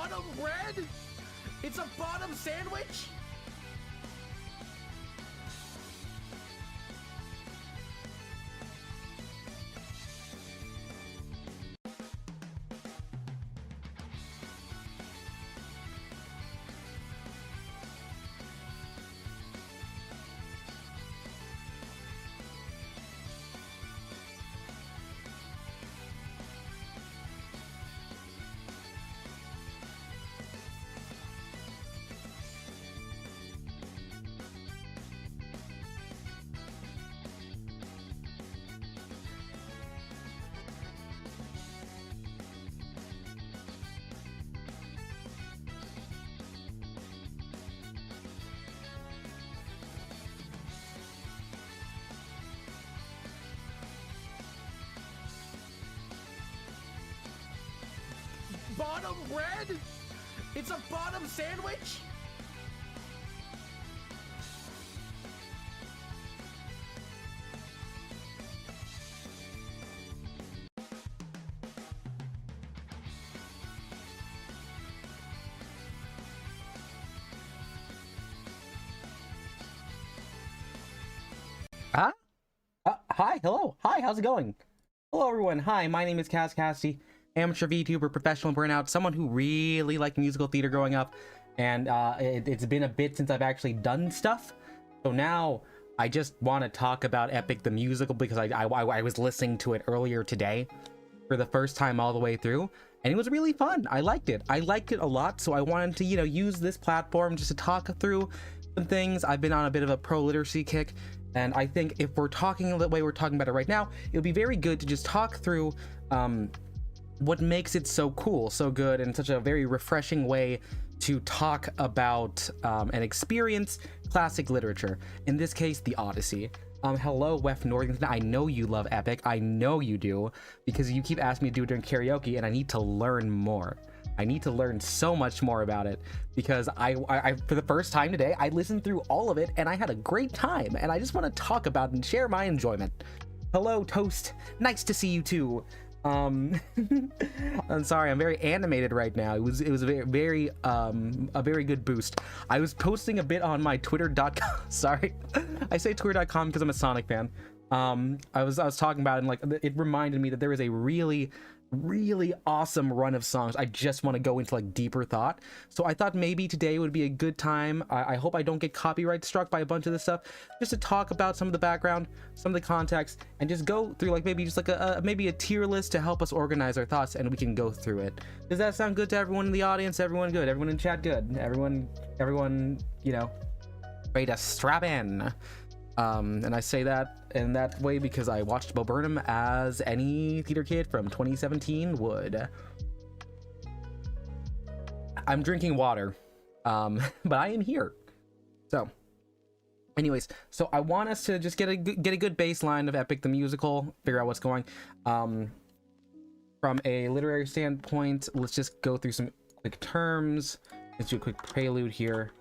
bottom bread? It's a bottom sandwich? Bottom bread? It's a bottom sandwich? Huh? Hi, hello. Hi, how's it going? Hello, everyone. Hi, my name is KazCassidy, amateur VTuber, professional burnout, someone who really liked musical theater growing up, and it's been a bit since I've actually done stuff. So now I just want to talk about Epic the Musical because I was listening to it earlier today for the first time all the way through, and it was really fun. I liked it. I liked it a lot, so I wanted to, you know, use this platform just to talk through some things. I've been on a bit of a pro literacy kick, and I think if we're talking the way we're talking about it right now, it would be very good to just talk through what makes it so cool, so good, and such a very refreshing way to talk about and experience classic literature. In this case, the Odyssey. Hello, Wef Northington. I know you love Epic. I know you do, because you keep asking me to do it during karaoke, and I need to learn more. I need to learn so much more about it, because I for the first time today, I listened through all of it, and I had a great time, and I just want to talk about and share my enjoyment. Hello, Toast. Nice to see you too. I'm sorry, I'm very animated right now. It was a very good boost. I was posting a bit on my twitter.com. Sorry, I say twitter.com because I'm a Sonic fan. I was talking about it, and like, it reminded me that there is a really awesome run of songs. I just want to go into like deeper thought, so I thought maybe today would be a good time. I hope I don't get copyright struck by a bunch of this stuff, just to talk about some of the background, some of the context, and just go through like maybe just like maybe a tier list to help us organize our thoughts, and we can go through it. Does that sound good to everyone in the audience? Everyone good? Everyone in chat good? Everyone, you know, ready to strap in? And I say that in that way because I watched Bo Burnham as any theater kid from 2017 would. I'm drinking water, but I am here. So, anyways, so I want us to just get a good baseline of Epic the Musical, figure out what's going. From a literary standpoint, let's just go through some quick terms. Let's do a quick prelude here.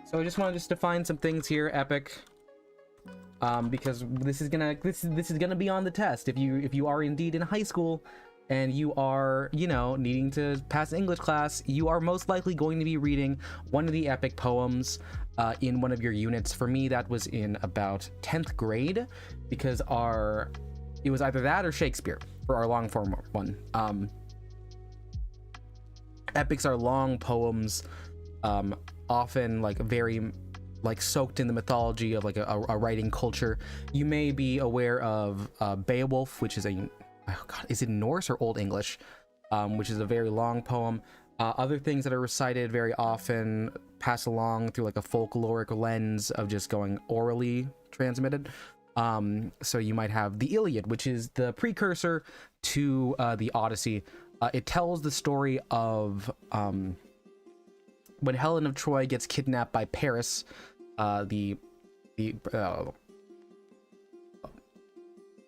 So I just want to just define some things here, Epic, because this is gonna be on the test. If you are indeed in high school and you are, you know, needing to pass English class, you are most likely going to be reading one of the Epic poems in one of your units. For me, that was in about 10th grade, because it was either that or Shakespeare for our long form one. Epics are long poems, often like very like soaked in the mythology of like a writing culture. You may be aware of Beowulf, which is is it Norse or Old English, which is a very long poem. Other things that are recited very often pass along through like a folkloric lens of just going orally transmitted. So you might have the Iliad, which is the precursor to the Odyssey. It tells the story of when Helen of Troy gets kidnapped by Paris. He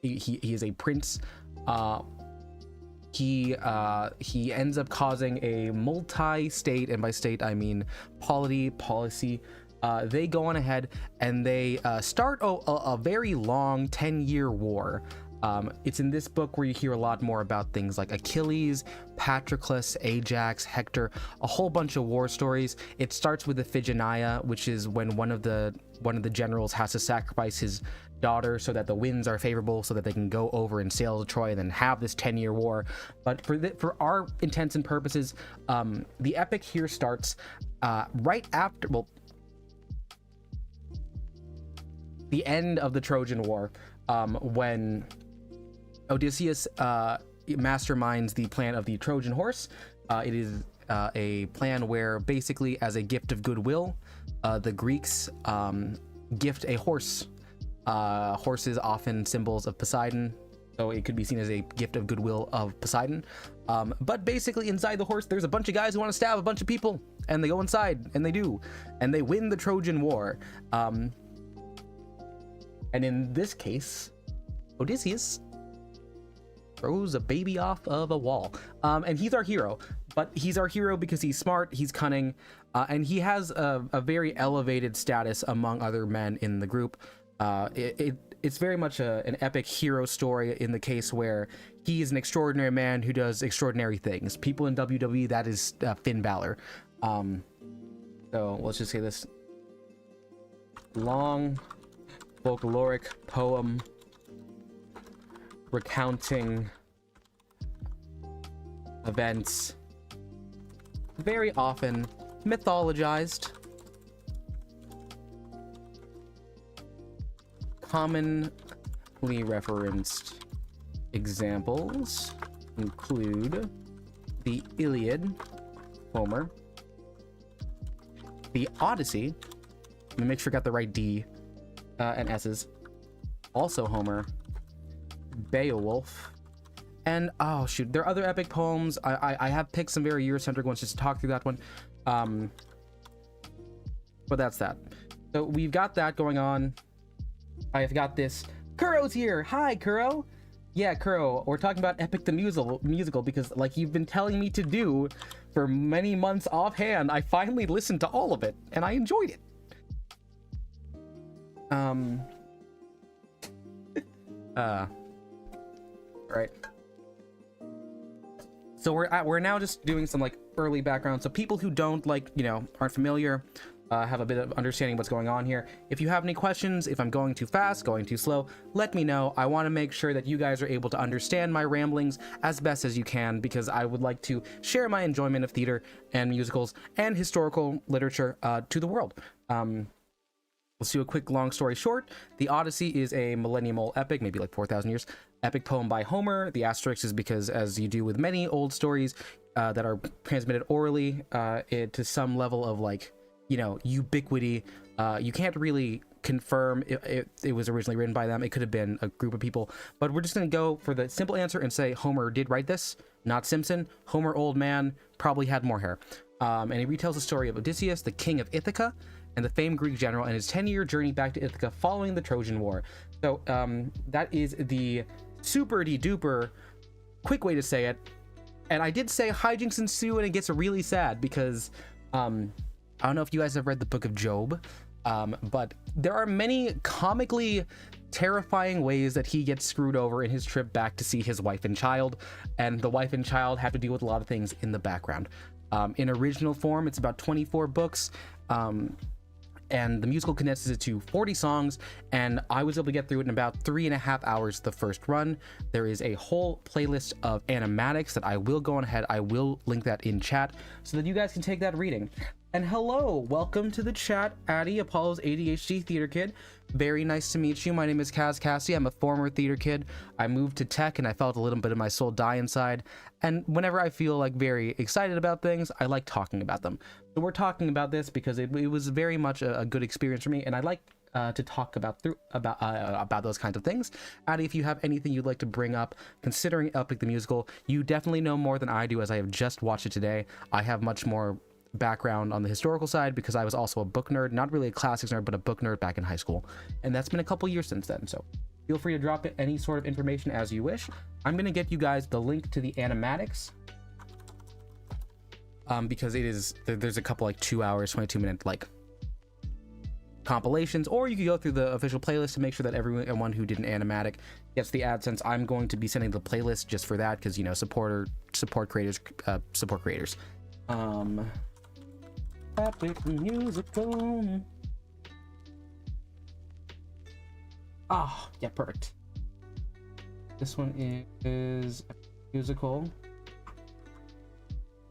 is a prince. He ends up causing a multi-state, and by state I mean policy. They go on ahead and they start a very long 10-year war It's in this book where you hear a lot more about things like Achilles, Patroclus, Ajax, Hector, a whole bunch of war stories. It starts with Iphigenia, which is when one of the generals has to sacrifice his daughter so that the winds are favorable, so that they can go over and sail to Troy and then have this 10-year war. But for our intents and purposes, the epic here starts right after, well, the end of the Trojan War, when Odysseus masterminds the plan of the Trojan horse. It is a plan where basically, as a gift of goodwill, the Greeks gift a horse. Horses often symbols of Poseidon, so it could be seen as a gift of goodwill of Poseidon. But basically, inside the horse, there's a bunch of guys who want to stab a bunch of people, and they go inside, and they do, and they win the Trojan War. And in this case, Odysseus throws a baby off of a wall. And he's our hero, but he's our hero because he's smart, he's cunning, and he has a very elevated status among other men in the group. It's very much an epic hero story in the case where he is an extraordinary man who does extraordinary things. People in WWE, that is Finn Balor. So let's just say this long folkloric poem recounting events, very often mythologized, commonly referenced examples include the Iliad, Homer, the Odyssey, let me make sure I got the right D and S's, also Homer, Beowulf, and oh shoot, there are other epic poems. I have picked some very Eurocentric ones just to talk through that one, but that's that. So we've got that going on. I've got this. Kuro's here. Hi, Kuro. Yeah, Kuro, we're talking about Epic the musical because, like you've been telling me to do for many months offhand, I finally listened to all of it and I enjoyed it. Right. So we're now just doing some like early background, so people who don't aren't familiar, have a bit of understanding what's going on here. If you have any questions, if I'm going too fast, going too slow, let me know. I want to make sure that you guys are able to understand my ramblings as best as you can, because I would like to share my enjoyment of theater and musicals and historical literature to the world. Let's do a quick long story short. The Odyssey is a millennium-old epic, maybe like 4,000 years, epic poem by Homer. The asterisk is because, as you do with many old stories that are transmitted orally, to some level of ubiquity, you can't really confirm if it was originally written by them. It could have been a group of people, but we're just going to go for the simple answer and say Homer did write this, not Simpson. Homer, old man, probably had more hair. And he retells the story of Odysseus, the king of Ithaca, and the famed Greek general, and his 10-year journey back to Ithaca following the Trojan War. So that is the super-de-duper quick way to say it. And I did say hijinks ensue, and it gets really sad because I don't know if you guys have read the book of Job, but there are many comically terrifying ways that he gets screwed over in his trip back to see his wife and child, and the wife and child have to deal with a lot of things in the background. In original form, it's about 24 books, and the musical condenses it to 40 songs, and I was able to get through it in about 3.5 hours the first run. There is a whole playlist of animatics that I will go on ahead. I will link that in chat so that you guys can take that reading. And hello, welcome to the chat, Addie, Apollo's ADHD theater kid. Very nice to meet you. My name is KazCassidy. I'm a former theater kid. I moved to tech and I felt a little bit of my soul die inside. And whenever I feel like very excited about things, I like talking about them. So we're talking about this because it was very much a good experience for me, and I like to talk about those kinds of things. Addie, if you have anything you'd like to bring up considering Epic the musical, you definitely know more than I do, as I have just watched it today. I have much more background on the historical side because I was also a book nerd, not really a classics nerd, but a book nerd back in high school, and that's been a couple years since then. So feel free to drop any sort of information as you wish. I'm gonna get you guys the link to the animatics, because there's a couple 2 hours 22 minute compilations, or you could go through the official playlist to make sure that everyone who did an animatic gets the AdSense. I'm going to be sending the playlist just for that, because, you know, support creators. Epic musical. Oh, yeah, perfect. This one is a musical.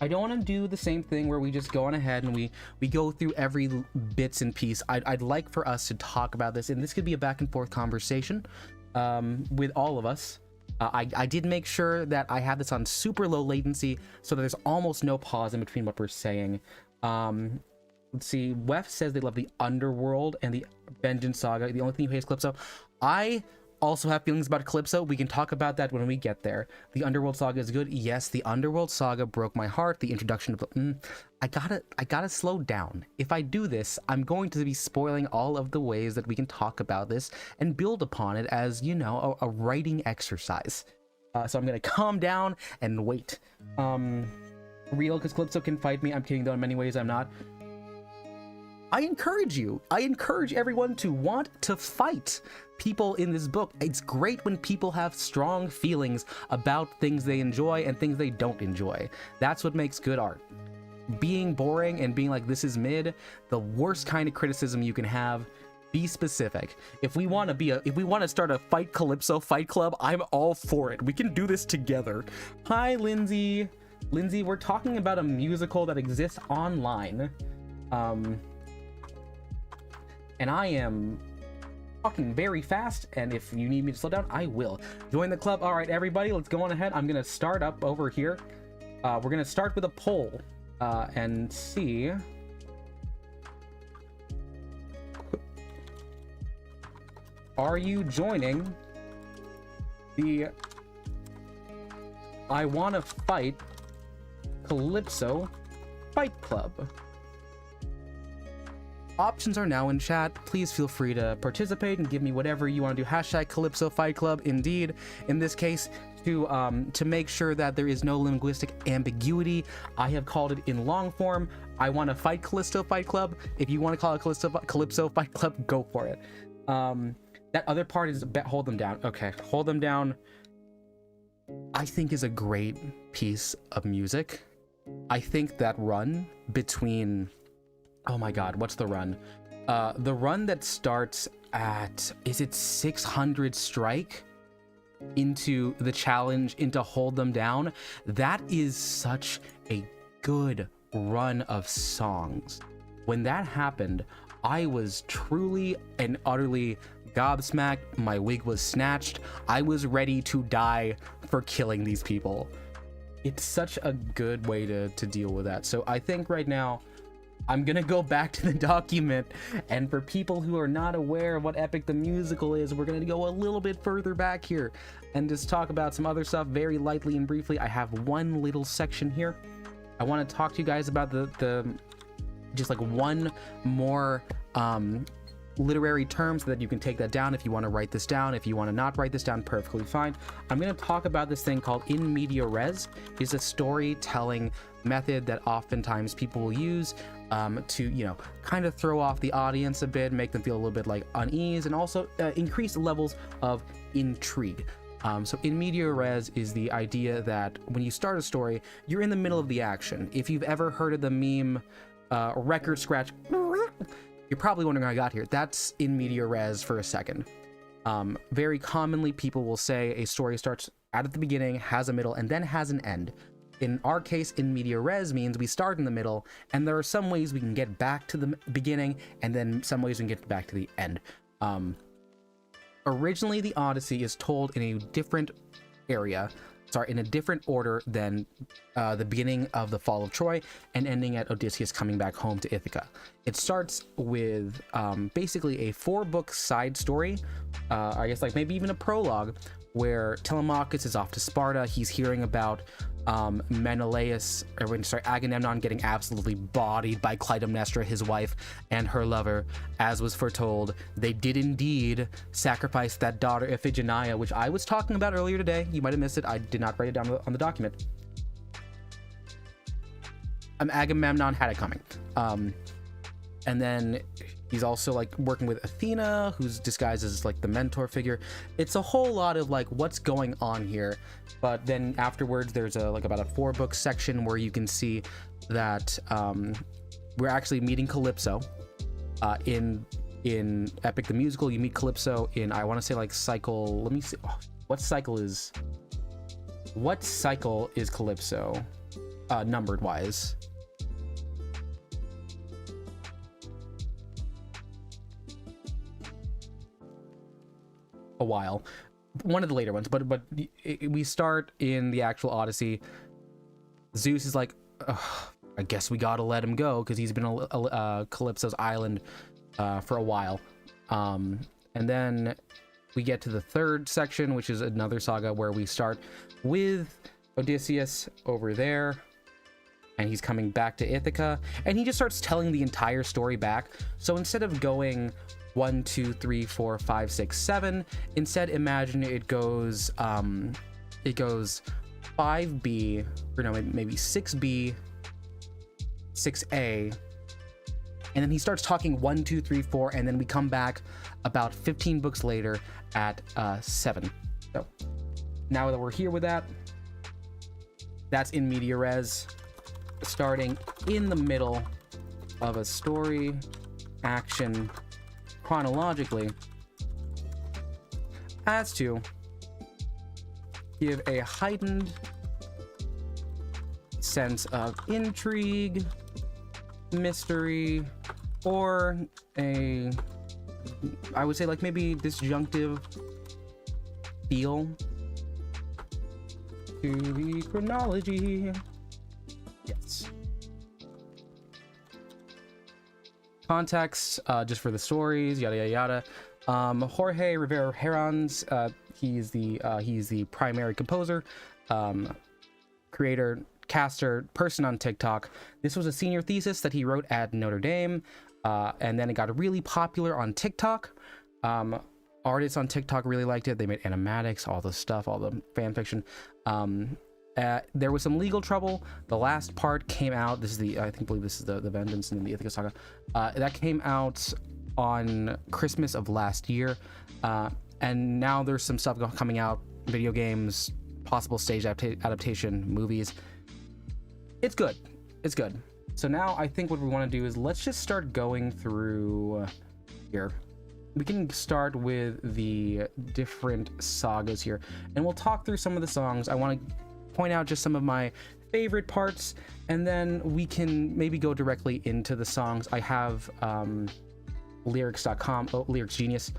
I don't want to do the same thing where we just go on ahead and we go through every bits and piece. I'd like for us to talk about this, and this could be a back and forth conversation with all of us. I did make sure that I have this on super low latency so that there's almost no pause in between what we're saying. Let's see. Wef says they love the Underworld and the Vengeance Saga. The only thing you hate is Calypso. I also have feelings about Calypso. We can talk about that when we get there. The Underworld Saga is good. Yes, the Underworld Saga broke my heart. The introduction of I gotta slow down. If I do this, I'm going to be spoiling all of the ways that we can talk about this and build upon it as, you know, a writing exercise. So I'm gonna calm down and wait. Real, because Calypso can fight me. I'm kidding though, in many ways I'm not. I encourage everyone to want to fight people in this book. It's great when people have strong feelings about things they enjoy and things they don't enjoy. That's what makes good art. Being boring and being like, this is mid, the worst kind of criticism you can have. Be specific. If we want to start a Fight Calypso fight club, I'm all for it. We can do this together. Hi, Lindsay. Lindsay, we're talking about a musical that exists online. And I am talking very fast, and if you need me to slow down, I will. Join the club. All right, everybody, let's go on ahead. I'm gonna start up over here. We're gonna start with a poll and see. Are you joining the I Wanna Fight Calypso Fight Club? Options are now in chat. Please feel free to participate and give me whatever you want to do. Hashtag Calypso Fight Club. Indeed, in this case, to make sure that there is no linguistic ambiguity, I have called it in long form. I want to fight Calypso Fight Club. If you want to call it Calypso Fight Club, go for it. That other part is Hold Them Down. Okay, Hold Them Down, I think, is a great piece of music. I think that run between, oh my god, what's the run? The run that starts at, is it 600 strike into the challenge, into Hold Them Down? That is such a good run of songs. When that happened, I was truly and utterly gobsmacked. My wig was snatched. I was ready to die for killing these people. It's such a good way to deal with that. So I think right now, I'm gonna go back to the document, and for people who are not aware of what Epic the Musical is, we're gonna go a little bit further back here and just talk about some other stuff very lightly and briefly. I have one little section here. I want to talk to you guys about the just like one more literary term so that you can take that down if you want to write this down. If you want to not write this down, perfectly fine. I'm going to talk about this thing called in media res. It's a storytelling method that oftentimes people will use to, you know, kind of throw off the audience a bit, make them feel a little bit like unease, and also increase levels of intrigue. So in media res is the idea that when you start a story, you're in the middle of the action. If you've ever heard of the meme record scratch, you're probably wondering how I got here. That's in media res for a second. Very commonly, people will say a story starts out at the beginning, has a middle, and then has an end. In our case, in media res means we start in the middle, and there are some ways we can get back to the beginning, and then some ways we can get back to the end. Originally, the Odyssey is told in a different in a different order than the beginning of the fall of Troy and ending at Odysseus coming back home to Ithaca. It starts with basically a 4-book side story, I guess like maybe even a prologue, where Telemachus is off to Sparta. He's hearing about Agamemnon getting absolutely bodied by Clytemnestra, his wife, and her lover. As was foretold, they did indeed sacrifice that daughter Iphigenia, which I was talking about earlier today. You might have missed it. I did not write it down on the document. Agamemnon had it coming. And then He's also like working with Athena, who's disguised as like the mentor figure. It's a whole lot of like what's going on here. But then afterwards, there's like about a 4-book section where you can see that we're actually meeting Calypso in Epic the Musical. You meet Calypso in, I want to say, like cycle. Let me see. Oh, what cycle is Calypso numbered wise? A while, one of the later ones, but we start in the actual Odyssey. Zeus is like, I guess we gotta let him go because he's been Calypso's island for a while. And then we get to the 3rd section, which is another saga where we start with Odysseus over there, and he's coming back to Ithaca, and he just starts telling the entire story back. So instead of going 1, 2, 3, 4, 5, 6, 7. Instead, imagine it goes 5B, or no, maybe 6B, 6A, and then he starts talking 1, 2, 3, 4, and then we come back about 15 books later at 7. So now that we're here with that, that's in media res, starting in the middle of a story action chronologically, as to give a heightened sense of intrigue, mystery, or I would say like maybe disjunctive feel to the chronology. Yes. Context, just for the stories, yada yada yada. Jorge Rivera-Herrans, he's the primary composer, creator, caster, person on TikTok. This was a senior thesis that he wrote at Notre Dame, and then it got really popular on TikTok. Artists on TikTok really liked it. They made animatics, all the stuff, all the fan fiction. There was some legal trouble. The last part came out. This is believe this is the Vengeance and the Ithaca Saga. That came out on Christmas of last year. And now there's some stuff coming out, video games, possible stage adaptation, movies. It's good. It's good. So now I think what we want to do is let's just start going through here. We can start with the different sagas here, and we'll talk through some of the songs. I want to point out just some of my favorite parts, and then we can maybe go directly into the songs. I have lyrics.com, Lyrics Genius,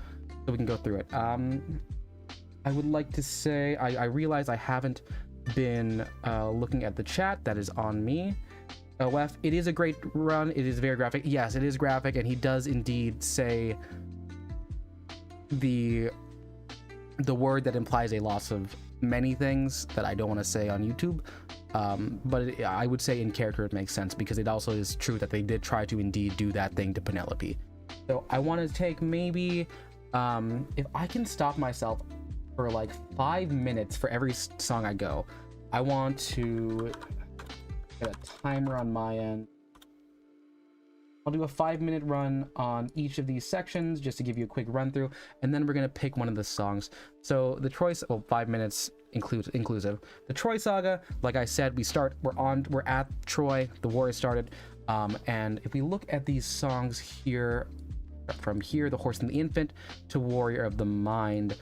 so we can go through it. I would like to say I realize I haven't been looking at the chat. That is on me. OF, it is a great run. It is very graphic. Yes, it is graphic, and he does indeed say the word that implies a loss of many things that I don't want to say on YouTube, but I would say in character it makes sense, because it also is true that they did try to indeed do that thing to Penelope. So I want to take maybe if I can stop myself for like 5 minutes for every song I go. I want to get a timer on my end. I'll do a 5-minute run on each of these sections just to give you a quick run through, and then we're going to pick one of the songs. So the Troy, 5 minutes inclusive. The Troy Saga, like I said, we're at Troy, the war has started, and if we look at these songs here, from here, The Horse and the Infant to Warrior of the Mind,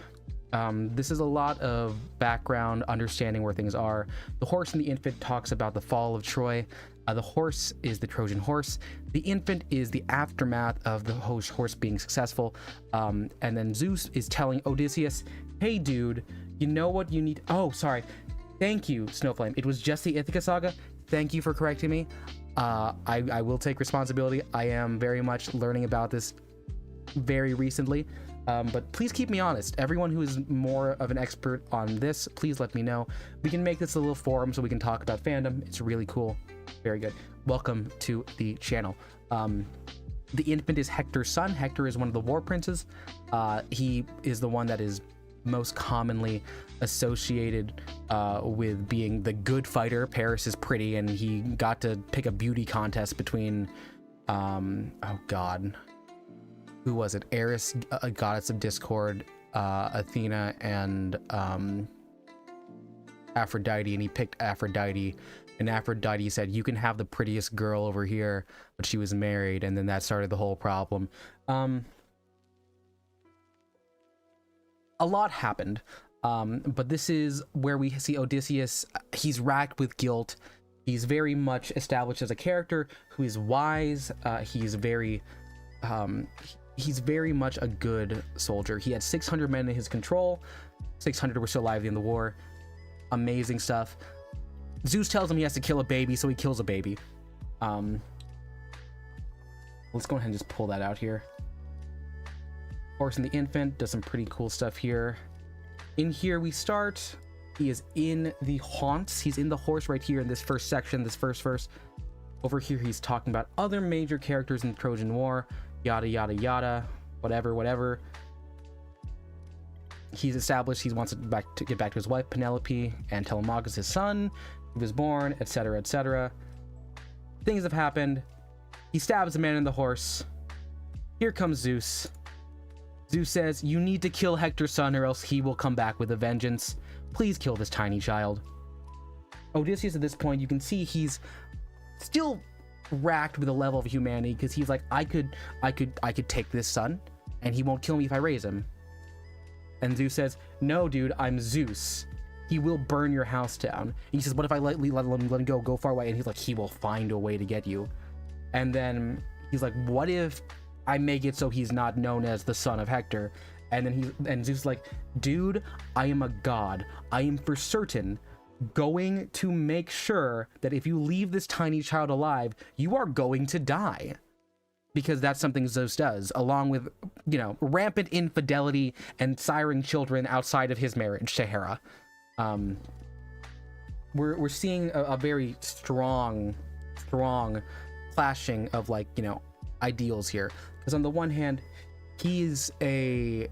this is a lot of background, understanding where things are. The Horse and the Infant talks about the fall of Troy. The horse is the Trojan horse. The infant is the aftermath of the horse being successful. And then Zeus is telling Odysseus, hey dude, you know what you need? Oh, sorry. Thank you, Snowflame. It was just the Ithaca Saga. Thank you for correcting me. I will take responsibility. I am very much learning about this very recently. But please keep me honest. Everyone who is more of an expert on this, please let me know. We can make this a little forum so we can talk about fandom. It's really cool. Very good. Welcome to the channel. The infant is Hector's son. Hector is one of the war princes. He is the one that is most commonly associated with being the good fighter. Paris is pretty, and he got to pick a beauty contest between oh god, who was it? Eris, a goddess of discord, Athena, and Aphrodite, and he picked Aphrodite, and Aphrodite said, you can have the prettiest girl over here, but she was married, and then that started the whole problem. A lot happened, but this is where we see Odysseus. He's racked with guilt. He's very much established as a character who is wise. He's very much a good soldier. He had 600 men in his control. 600 were still alive at the end of the war. Amazing stuff. Zeus tells him he has to kill a baby, so he kills a baby. Let's go ahead and just pull that out here. Horse and the infant does some pretty cool stuff here. In here we start. He is in the haunts. He's in the horse right here in this first section, this first verse. Over here he's talking about other major characters in the Trojan War. Yada, yada, yada. Whatever, whatever. He's established he wants to get back to his wife, Penelope, and Telemachus, his son, who was born, etc., etc. Things have happened. He stabs a man in the horse. Here comes Zeus. Zeus says, you need to kill Hector's son or else he will come back with a vengeance. Please kill this tiny child. Odysseus at this point, you can see he's still racked with a level of humanity because he's like, I could take this son and he won't kill me if I raise him. And Zeus says, no, dude, I'm Zeus. He will burn your house down. And he says, what if I let him go far away? And he's like, he will find a way to get you. And then he's like, what if I make it so he's not known as the son of Hector? And then Zeus is like, dude, I am a god. I am for certain going to make sure that if you leave this tiny child alive, you are going to die. Because that's something Zeus does, along with, you know, rampant infidelity and siring children outside of his marriage to Hera. We're seeing a very strong clashing of, like, you know, ideals here. Because on the one hand, he's I'm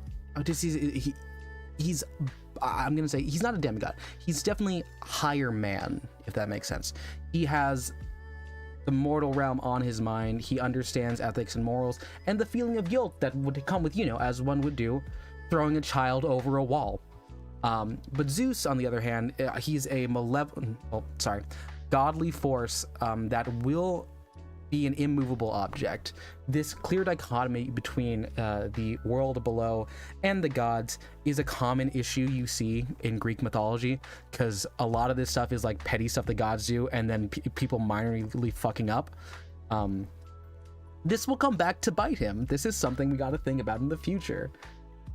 gonna say he's not a demigod. He's definitely higher man, if that makes sense. He has the mortal realm on his mind. He understands ethics and morals and the feeling of guilt that would come with, you know, as one would do, throwing a child over a wall. But Zeus, on the other hand, he's a godly force that will be an immovable object. This clear dichotomy between the world below and the gods is a common issue you see in Greek mythology, because a lot of this stuff is like petty stuff the gods do and then people minorly fucking up. This will come back to bite him. This is something we got to think about in the future.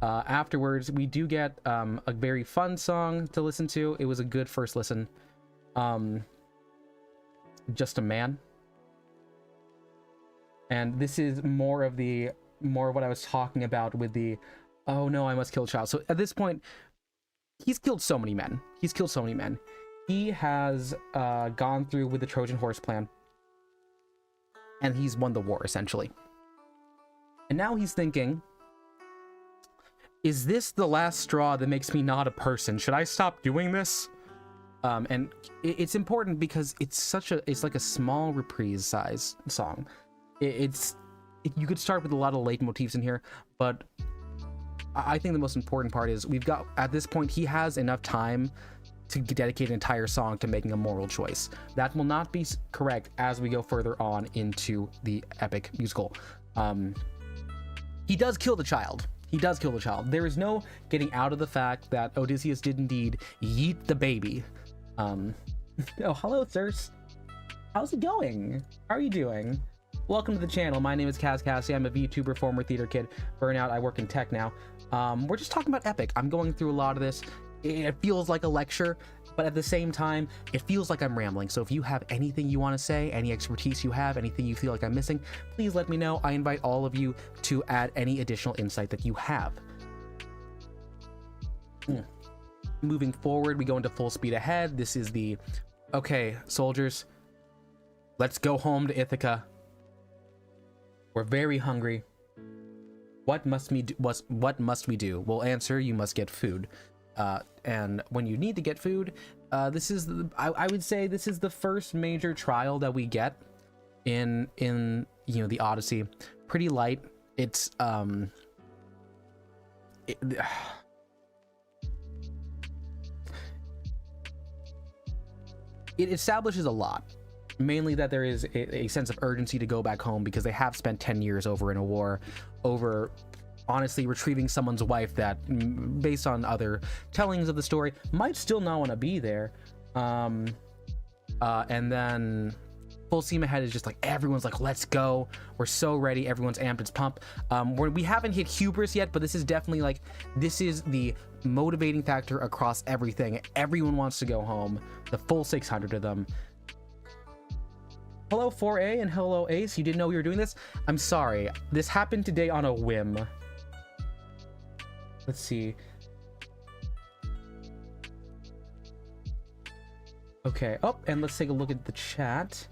Afterwards, we do get a very fun song to listen to. It was a good first listen. Just a Man. And this is more of what I was talking about with the, oh no, I must kill a child. So at this point, he's killed so many men. He has gone through with the Trojan horse plan, and he's won the war, essentially. And now he's thinking, is this the last straw that makes me not a person? Should I stop doing this? And it's important because it's like a small reprise size song. You could start with a lot of leitmotifs in here, but I think the most important part is we've got, at this point, he has enough time to dedicate an entire song to making a moral choice. That will not be correct as we go further on into the epic musical. He does kill the child. There is no getting out of the fact that Odysseus did indeed yeet the baby. Oh, hello, sirs. How's it going? How are you doing? Welcome to the channel. My name is KazCassidy. I'm a VTuber, former theater kid, burnout. I work in tech now. We're just talking about Epic. I'm going through a lot of this. It feels like a lecture, but at the same time, it feels like I'm rambling. So if you have anything you want to say, any expertise you have, anything you feel like I'm missing, please let me know. I invite all of you to add any additional insight that you have. Moving forward, we go into full speed ahead. This is the, okay, soldiers, let's go home to Ithaca. We're very hungry. What must we do? Well, answer, you must get food. And when you need to get food, this is I would say this is the first major trial that we get in you know, the Odyssey. Pretty light. it's it, it establishes a lot, mainly that there is a sense of urgency to go back home because they have spent 10 years over in a war, over honestly retrieving someone's wife that, based on other tellings of the story, might still not want to be there. And then full steam ahead is just like everyone's like, let's go, we're so ready, everyone's amped, it's pump. We haven't hit hubris yet, but this is definitely like, this is the motivating factor across everything. Everyone wants to go home, the full 600 of them. Hello 4A and hello Ace, you didn't know we were doing this? I'm sorry, this happened today on a whim. Let's see. Okay, oh, and let's take a look at the chat.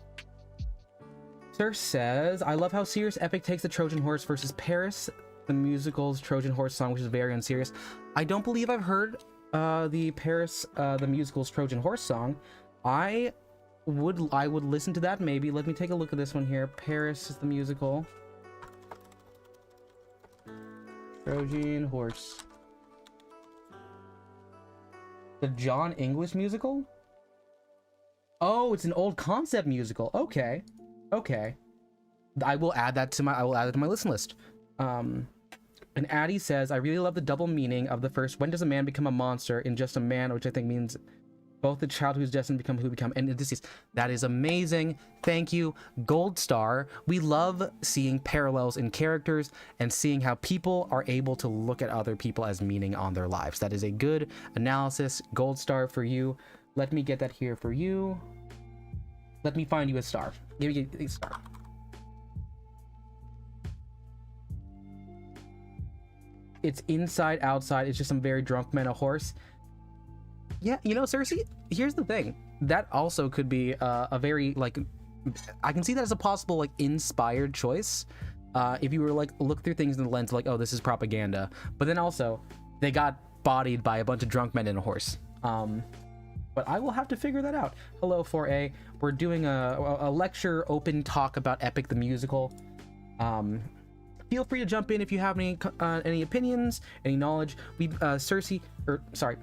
Sir says, I love how serious Epic takes the Trojan Horse versus Paris, the musical's Trojan Horse song, which is very unserious. I don't believe I've heard the Paris, the musical's Trojan Horse song. I would listen to that maybe. Let me take a look at this one here. Paris is the musical. Trojan Horse. The John English musical? Oh, it's an old concept musical. Okay. Okay. I will add that to my listen list. And Addie says, I really love the double meaning of the first, when does a man become a monster, in just a man, which I think means both the child who's destined to become who become, and Odysseus. That is amazing. Thank you. Gold star. We love seeing parallels in characters and seeing how people are able to look at other people as meaning on their lives. That is a good analysis. Gold star for you. Let me get that here for you. Let me find you a star. Give me a star. It's inside, outside. It's just some very drunk men, a horse. Yeah, you know, Cersei, here's the thing. That also could be a very, like, I can see that as a possible, like, inspired choice. If you were, like, look through things in the lens, like, oh, this is propaganda. But then also, they got bodied by a bunch of drunk men in a horse. But I will have to figure that out. Hello, 4A. We're doing a lecture open talk about Epic the Musical. Feel free to jump in if you have any opinions, any knowledge. We, Cersei, or sorry,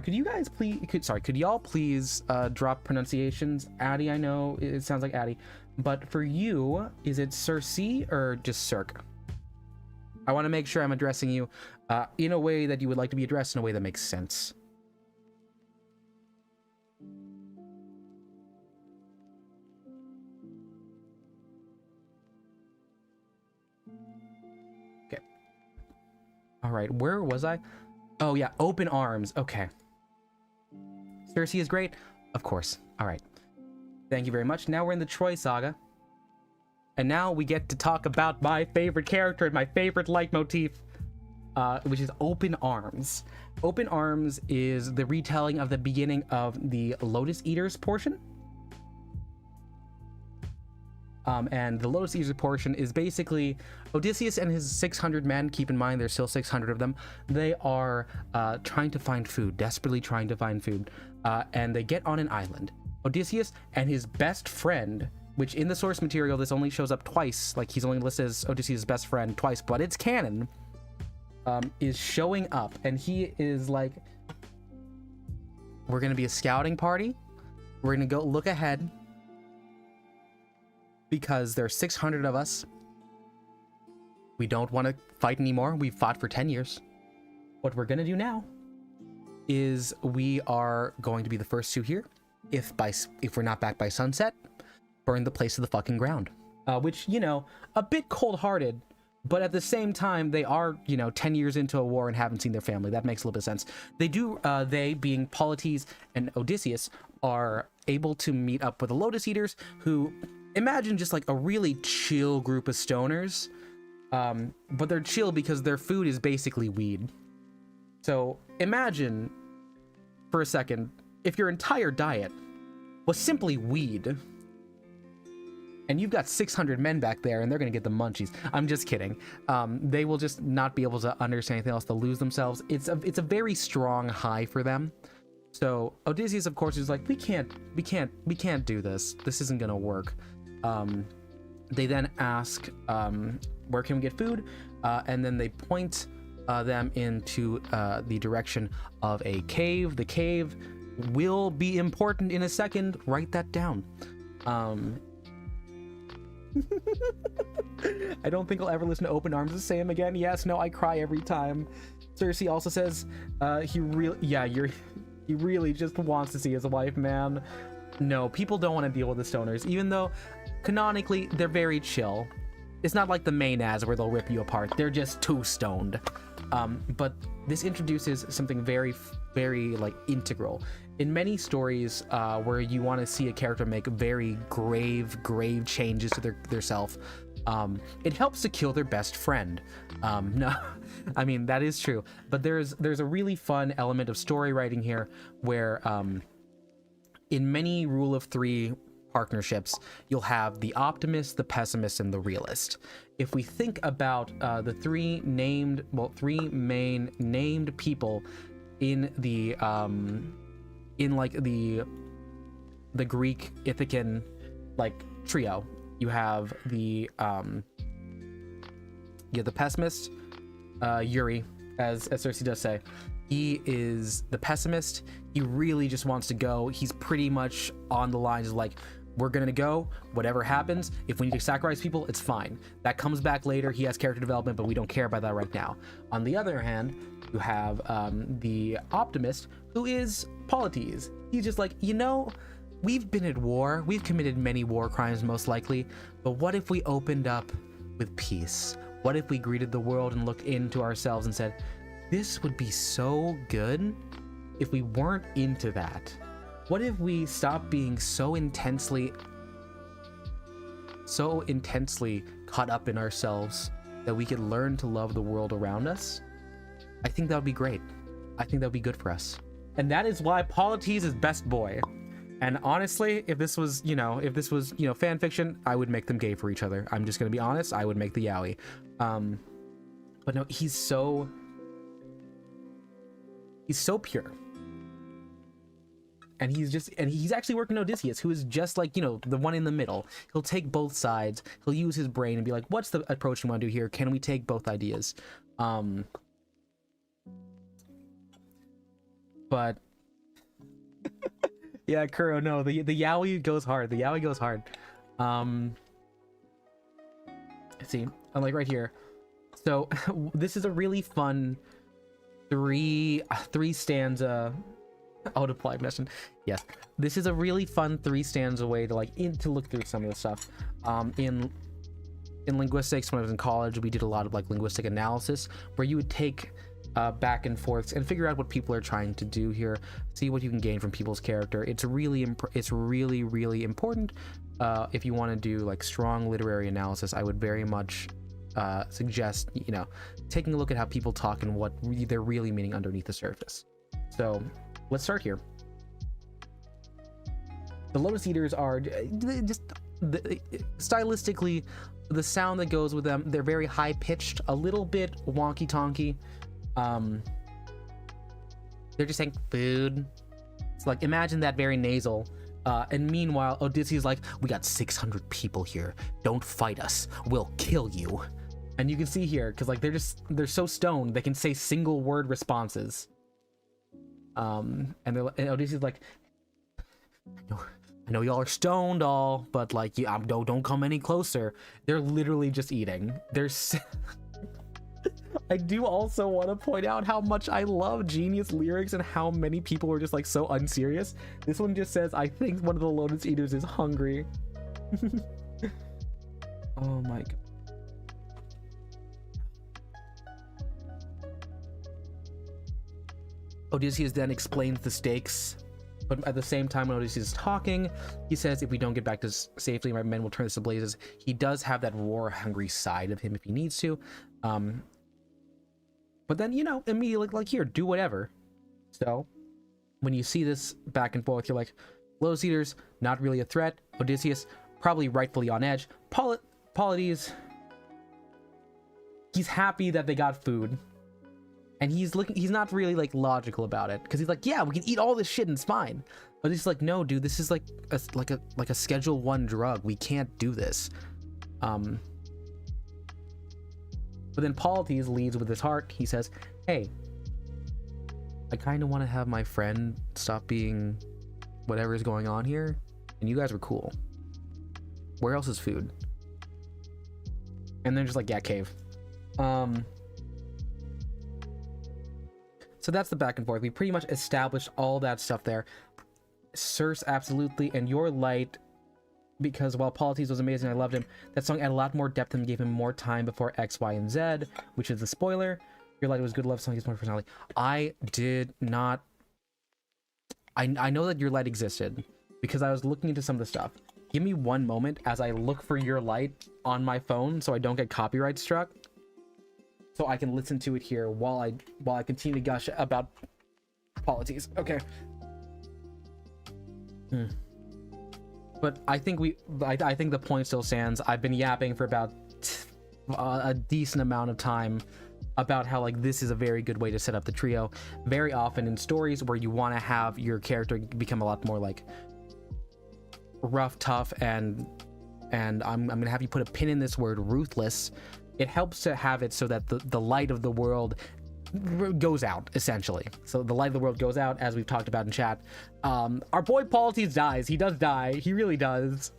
could you guys please, could y'all please drop pronunciations? Addie, I know it sounds like Addie, but for you, is it Cersei or just Cirque? I want to make sure I'm addressing you in a way that you would like to be addressed, in a way that makes sense. Okay. All right, where was I? Oh yeah, open arms. Okay. Cersei is great. Of course. All right. Thank you very much. Now we're in the Troy saga. And now we get to talk about my favorite character and my favorite leitmotif, which is Open Arms. Open Arms is the retelling of the beginning of the Lotus Eaters portion. And the Lotus Eaters portion is basically Odysseus and his 600 men. Keep in mind, there's still 600 of them. They are trying to find food, desperately trying to find food. And they get on an island. Odysseus and his best friend, which in the source material, this only shows up twice. Like, he's only listed as Odysseus' best friend twice, but it's canon, is showing up. And he is like, we're going to be a scouting party. We're going to go look ahead, because there's 600 of us. We don't want to fight anymore. We've fought for 10 years. What we're going to do now is we are going to be the first two here. If we're not back by sunset, burn the place to the fucking ground. Which, you know, a bit cold-hearted, but at the same time, they are, you know, 10 years into a war and haven't seen their family. That makes a little bit of sense. They do, they, being Polites and Odysseus, are able to meet up with the Lotus Eaters, who, imagine just like a really chill group of stoners, but they're chill because their food is basically weed. So imagine, for a second, if your entire diet was simply weed, and you've got 600 men back there, and they're going to get the munchies. I'm just kidding. They will just not be able to understand anything else. They'll lose themselves. It's a very strong high for them. So Odysseus, of course, is like, we can't do this. This isn't going to work. they then ask, where can we get food? And then they point them into the direction of a cave. The cave will be important in a second. Write that down. I don't think I'll ever listen to Open Arms to Sam again. Yes, no, I cry every time. Cersei also says he really just wants to see his wife, man. No, people don't want to deal with the stoners, even though canonically they're very chill. It's not like the main ads where they'll rip you apart. They're just too stoned. But this introduces something very, very like integral. In many stories where you want to see a character make very grave changes to their self, it helps to kill their best friend. No, I mean, that is true. But there's a really fun element of story writing here where in many rule of three partnerships, you'll have the optimist, the pessimist, and the realist. If we think about the three main named people in the the Greek Ithacan like trio, you have the pessimist, Yuri, as Cersei does say. He is the pessimist. He really just wants to go. He's pretty much on the lines of like, we're gonna go, whatever happens. If we need to sacrifice people, it's fine. That comes back later. He has character development, but we don't care about that right now. On the other hand, you have the optimist, who is Polites. He's just like, you know, we've been at war. We've committed many war crimes, most likely. But what if we opened up with peace? What if we greeted the world and looked into ourselves and said, this would be so good if we weren't into that? What if we stopped being so intensely caught up in ourselves that we could learn to love the world around us? I think that would be great. I think that would be good for us. And that is why Polites is best boy. And honestly, if this was, fan fiction, I would make them gay for each other. I'm just gonna be honest. I would make the yaoi. But no, he's so pure. And he's actually working Odysseus, who is just like, the one in the middle. He'll take both sides. He'll use his brain and be like, what's the approach we want to do here? Can we take both ideas? But yeah, Kuro, no, the yaoi goes hard. The yaoi goes hard. Let's see, I'm like right here. So this is a really fun three stanza. Oh, deploy mission. Yes, this is a really fun 3 stanza way to look through some of the stuff. In linguistics, when I was in college, we did a lot of linguistic analysis where you would take back and forths and figure out what people are trying to do here, see what you can gain from people's character. It's really important. If you want to do strong literary analysis, I would very much suggest taking a look at how people talk and what they're really meaning underneath the surface. So let's start here. The Lotus Eaters are just stylistically, the sound that goes with them, they're very high pitched, a little bit wonky tonky. They're just saying food. It's like, imagine that very nasal. And meanwhile, Odysseus is like, we got 600 people here. Don't fight us. We'll kill you. And you can see here, because they're so stoned, they can say single word responses. And Odysseus is like, I know y'all are stoned all, but don't come any closer. They're literally just eating. I do also want to point out how much I love Genius lyrics and how many people were just so unserious. This one just says, I think one of the Lotus Eaters is hungry. Oh my god. Odysseus then explains the stakes, but at the same time when Odysseus is talking, he says, if we don't get back to safely, my men will turn this to blazes. He does have that war-hungry side of him if he needs to. But then, immediately, here, do whatever. So, when you see this back and forth, you're like, Lotus Eaters, not really a threat. Odysseus, probably rightfully on edge. Polites, he's happy that they got food. And he's not really logical about it, because he's like, yeah, we can eat all this shit and it's fine. But he's like, no, dude, this is like a Schedule 1 drug. We can't do this. But then Polites leads with his heart. He says, hey, I kind of want to have my friend stop being whatever is going on here, and you guys were cool. Where else is food? And they're just like, yeah, cave. So that's the back and forth. We pretty much established all that stuff there. Circe, absolutely, and Your Light, because while Polites was amazing, I loved him, that song had a lot more depth and gave him more time before X, Y, and Z, which is the spoiler. Your Light was good love song, gives more personality. I did not... I know that Your Light existed, because I was looking into some of the stuff. Give me one moment as I look for Your Light on my phone so I don't get copyright struck, so I can listen to it here while I continue to gush about Polites. Okay. But I think I think the point still stands. I've been yapping for about a decent amount of time about how, like, this is a very good way to set up the trio. Very often in stories where you want to have your character become a lot more like rough, tough, and I'm gonna have you put a pin in this word, ruthless. It helps to have it so that the light of the world goes out, essentially. So the light of the world goes out, as we've talked about in chat. Our boy Polites dies. He does die. He really does.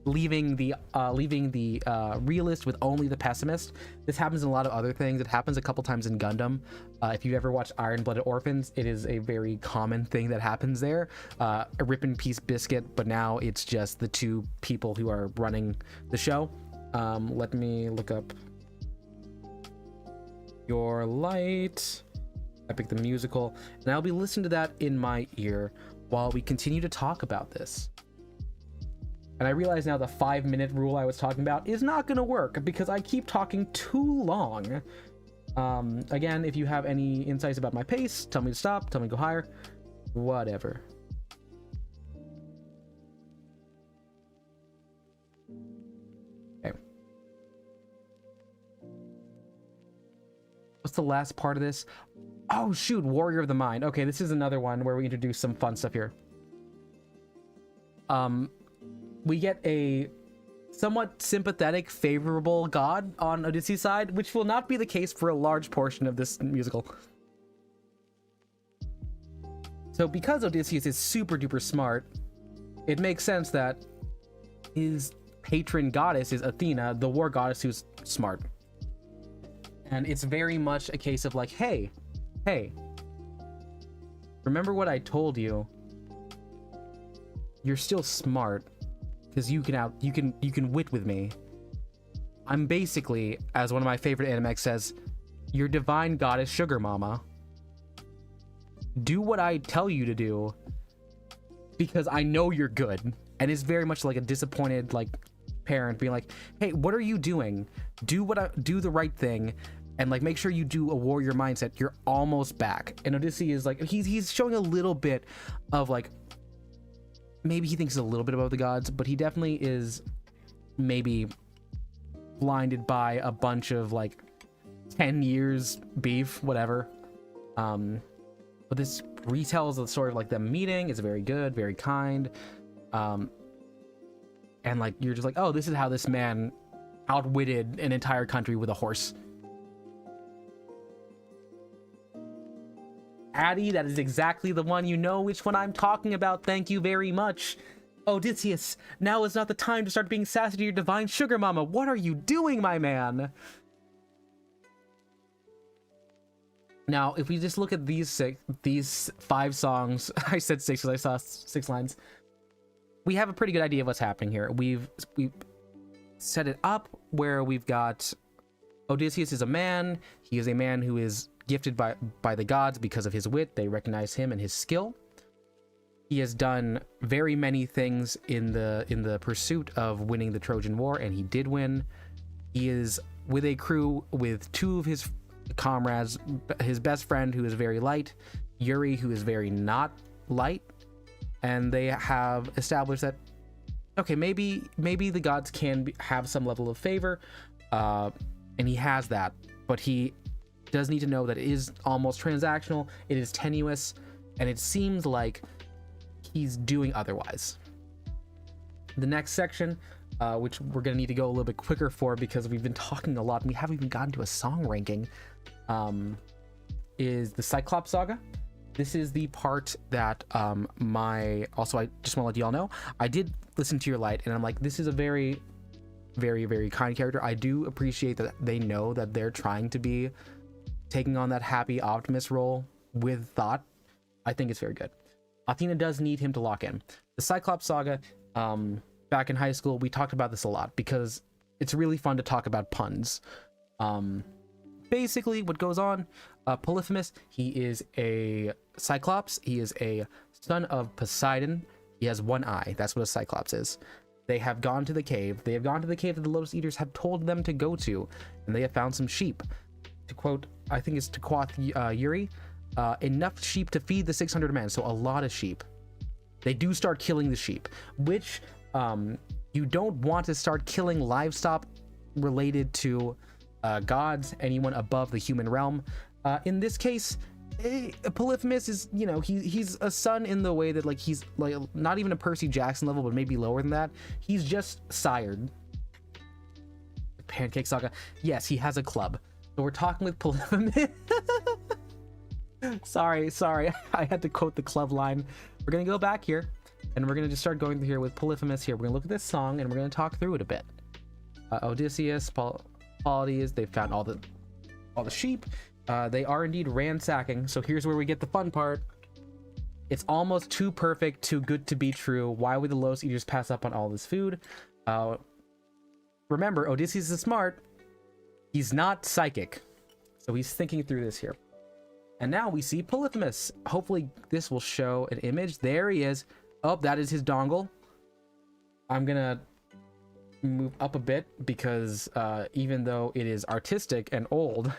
Leaving the realist with only the pessimist. This happens in a lot of other things. It happens a couple times in Gundam. If you've ever watched Iron-Blooded Orphans, it is a very common thing that happens there. A rip in peace biscuit, but now it's just the two people who are running the show. Let me look up Your Light, Epic the Musical, and I'll be listening to that in my ear while we continue to talk about this. And I realize now the 5-minute rule I was talking about is not going to work because I keep talking too long. Again, if you have any insights about my pace, tell me to stop, tell me to go higher, whatever. Okay. What's the last part of this? Oh shoot, Warrior of the Mind. Okay, this is another one where we introduce some fun stuff here. We get a somewhat sympathetic, favorable god on Odysseus' side, which will not be the case for a large portion of this musical. So because Odysseus is super duper smart, it makes sense that his patron goddess is Athena, the war goddess who's smart. And it's very much a case of like, hey, remember what I told you? You're still smart. Because you can wit with me. I'm basically, as one of my favorite animex says, your divine goddess sugar mama. Do what I tell you to do because I know you're good. And it's very much like a disappointed like parent being like, hey, what are you doing? Do the right thing, and like make sure you do a warrior mindset. You're almost back. And Odysseus is like, he's showing a little bit of like, maybe he thinks a little bit about the gods, but he definitely is maybe blinded by a bunch of like 10 years beef, whatever. But this retells the story of like them meeting. It's very good, very kind. And like, you're just like, oh, this is how this man outwitted an entire country with a horse. Addie, that is exactly the one. You know which one I'm talking about. Thank you very much. Odysseus, now is not the time to start being sassy to your divine sugar mama. What are you doing, my man? Now, if we just look at these 5 songs, I said 6 because I saw 6 lines. We have a pretty good idea of what's happening here. We've set it up where we've got Odysseus is a man. He is a man who is gifted by the gods because of his wit. They recognize him and his skill. He has done very many things in the pursuit of winning the Trojan War, and he did win. He is with a crew with 2 of his comrades, his best friend who is very light, Yuri who is very not light, and they have established that okay, maybe the gods can have some level of favor, and he has that, but he does need to know that it is almost transactional, it is tenuous, and it seems like he's doing otherwise. The next section, which we're gonna need to go a little bit quicker for because we've been talking a lot and we haven't even gotten to a song ranking, is the Cyclops saga. This is the part that I just want to let y'all know, I did listen to your light and I'm like, this is a very, very, very kind character. I do appreciate that they know that they're trying to be taking on that happy optimist role with thought. I think it's very good. Athena does need him to lock in. The Cyclops saga, back in high school, we talked about this a lot because it's really fun to talk about puns. Basically what goes on, Polyphemus, he is a Cyclops. He is a son of Poseidon. He has one eye. That's what a Cyclops is. They have gone to the cave. They have gone to the cave that the Lotus Eaters have told them to go to, and they have found some sheep. To quote, I think it's to quote Yuri, enough sheep to feed the 600 men, so a lot of sheep. They do start killing the sheep, which you don't want to start killing livestock related to gods, anyone above the human realm. In this case, Polyphemus is, you know, he's a son in the way that, like, he's like not even a Percy Jackson level, but maybe lower than that. He's just sired. Pancake Saga. Yes, he has a club. So we're talking with Polyphemus. sorry, I had to quote the club line. We're gonna go back here, and we're gonna just start going here with Polyphemus here. We're gonna look at this song, and we're gonna talk through it a bit. Odysseus, qualities. They found all the sheep. They are indeed ransacking. So here's where we get the fun part. It's almost too perfect, too good to be true. Why would the Lotus Eaters pass up on all this food? Remember, Odysseus is smart. He's not psychic. So he's thinking through this here. And now we see Polyphemus. Hopefully this will show an image. There he is. Oh, that is his dongle. I'm gonna move up a bit because even though it is artistic and old,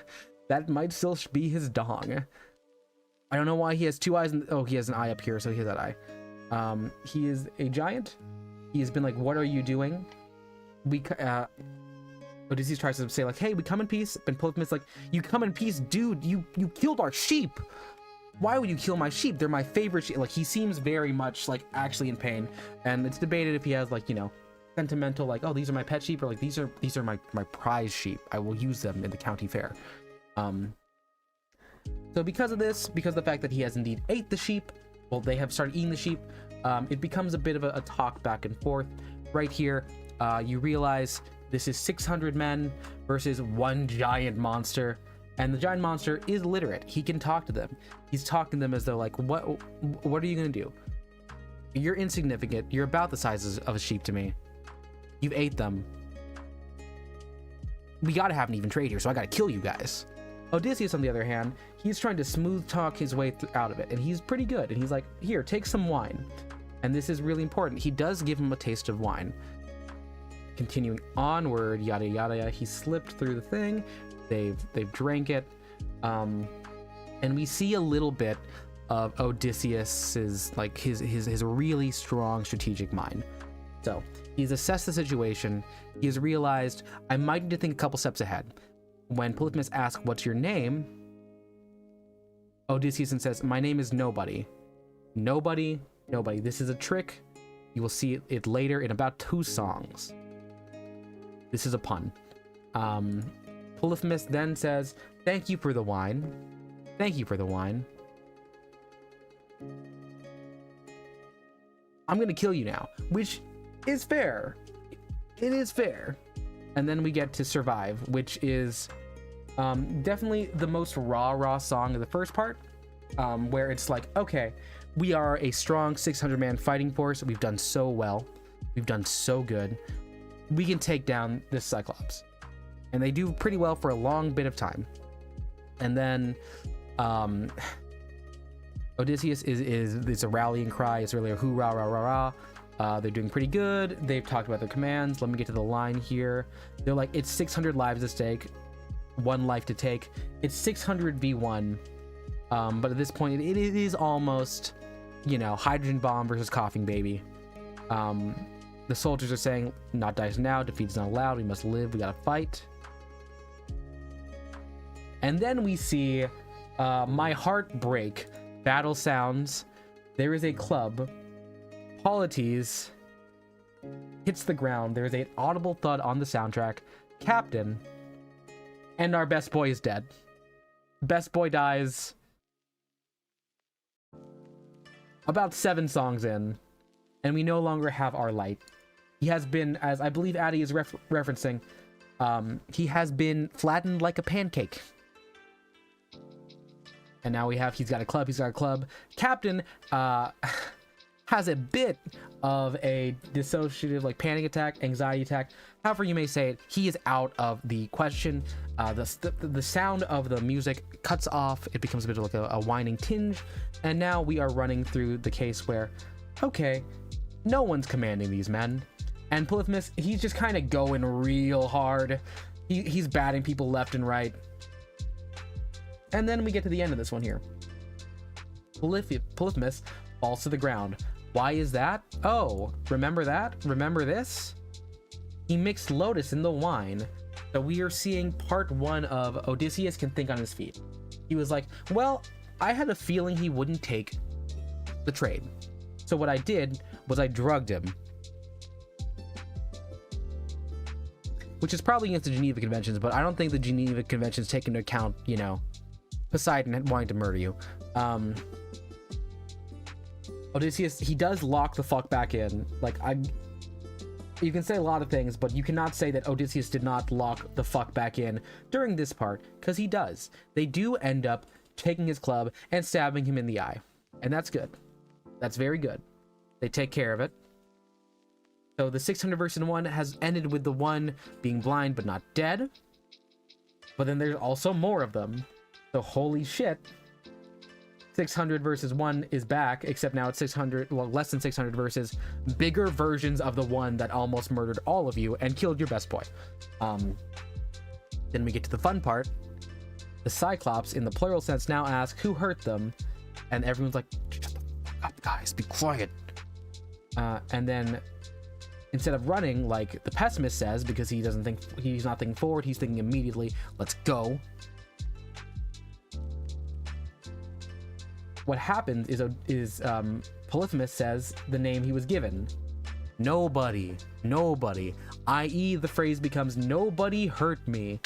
that might still be his dong. I don't know why he has two eyes. Oh, he has an eye up here, so he has that eye. He is a giant. He has been like, what are you doing? Odysseus tries to say like, hey, we come in peace. And Polyphemus like, you come in peace, dude. You killed our sheep. Why would you kill my sheep? They're my favorite sheep. Like, he seems very much like actually in pain. And it's debated if he has like, you know, sentimental, like, oh, these are my pet sheep, or like these are my prize sheep. I will use them in the county fair. So because of this, because of the fact that he has indeed ate the sheep, well, they have started eating the sheep, it becomes a bit of a talk back and forth. Right here, you realize this is 600 men versus one giant monster, and the giant monster is literate. He can talk to them. He's talking to them as though like, what are you gonna do? You're insignificant. You're about the size of a sheep to me. You've ate them. We gotta have an even trade here, so I gotta kill you guys. Odysseus, on the other hand, he's trying to smooth talk his way out of it, and he's pretty good. And he's like, here, take some wine. And this is really important. He does give him a taste of wine. Continuing onward, yada yada yada. He slipped through the thing. They've drank it, and we see a little bit of Odysseus's like his really strong strategic mind. So he's assessed the situation. He has realized I might need to think a couple steps ahead. When Polyphemus asks, what's your name? Odysseus says, my name is Nobody. Nobody. This is a trick. You will see it later in about 2 songs. This is a pun. Polyphemus then says, thank you for the wine. Thank you for the wine. I'm gonna kill you now, which is fair. It is fair. And then we get to Survive, which is definitely the most raw song of the first part, where it's like, okay, we are a strong 600-man fighting force. We've done so well. We've done so good. We can take down this Cyclops. And they do pretty well for a long bit of time. And then Odysseus is a rallying cry. It's really a hoorah, rah, rah, rah. They're doing pretty good. They've talked about their commands. Let me get to the line here. They're like, it's 600 lives at stake, 1 life to take. It's 600 v1. But at this point, it is almost, you know, hydrogen bomb versus coughing baby. The soldiers are saying, not dice now, defeat is not allowed, we must live, we gotta fight. And then we see my heart break. Battle sounds. There is a club. Polities. hits the ground. There's an audible thud on the soundtrack. Captain, and our best boy is dead. Best boy dies about 7 songs in, and we no longer have our light. He has been, as I believe Addy is referencing, he has been flattened like a pancake. And now he's got a club. Captain has a bit of a dissociative, like, panic attack, anxiety attack, however you may say it. He is out of the question. The sound of the music cuts off. It becomes a bit of like a whining tinge. And now we are running through the case where, okay, no one's commanding these men. And Polyphemus, he's just kind of going real hard. He's batting people left and right. And then we get to the end of this one here. Polyphemus falls to the ground. Why is that? Oh, remember that? Remember this? He mixed lotus in the wine. So we are seeing part 1 of Odysseus can think on his feet. He was like, well, I had a feeling he wouldn't take the trade. So what I did was I drugged him. Which is probably against the Geneva Conventions, but I don't think the Geneva Conventions take into account, you know, Poseidon wanting to murder you. Odysseus, he does lock the fuck back in. Like, you can say a lot of things, but you cannot say that Odysseus did not lock the fuck back in during this part, because he does. They do end up taking his club and stabbing him in the eye. And that's good. That's very good. They take care of it. So the 600 versus 1 has ended with the one being blind but not dead. But then there's also more of them. So holy shit. 600 versus 1 is back, except now it's 600, well, less than 600 versus bigger versions of the one that almost murdered all of you and killed your best boy. Then we get to the fun part. The Cyclops, in the plural sense, now ask who hurt them, and everyone's like, shut the fuck up, guys, be quiet. And then instead of running like the pessimist says, because he's not thinking forward, he's thinking immediately, let's go. What happens is Polyphemus says the name he was given. Nobody, i.e. the phrase becomes nobody hurt me,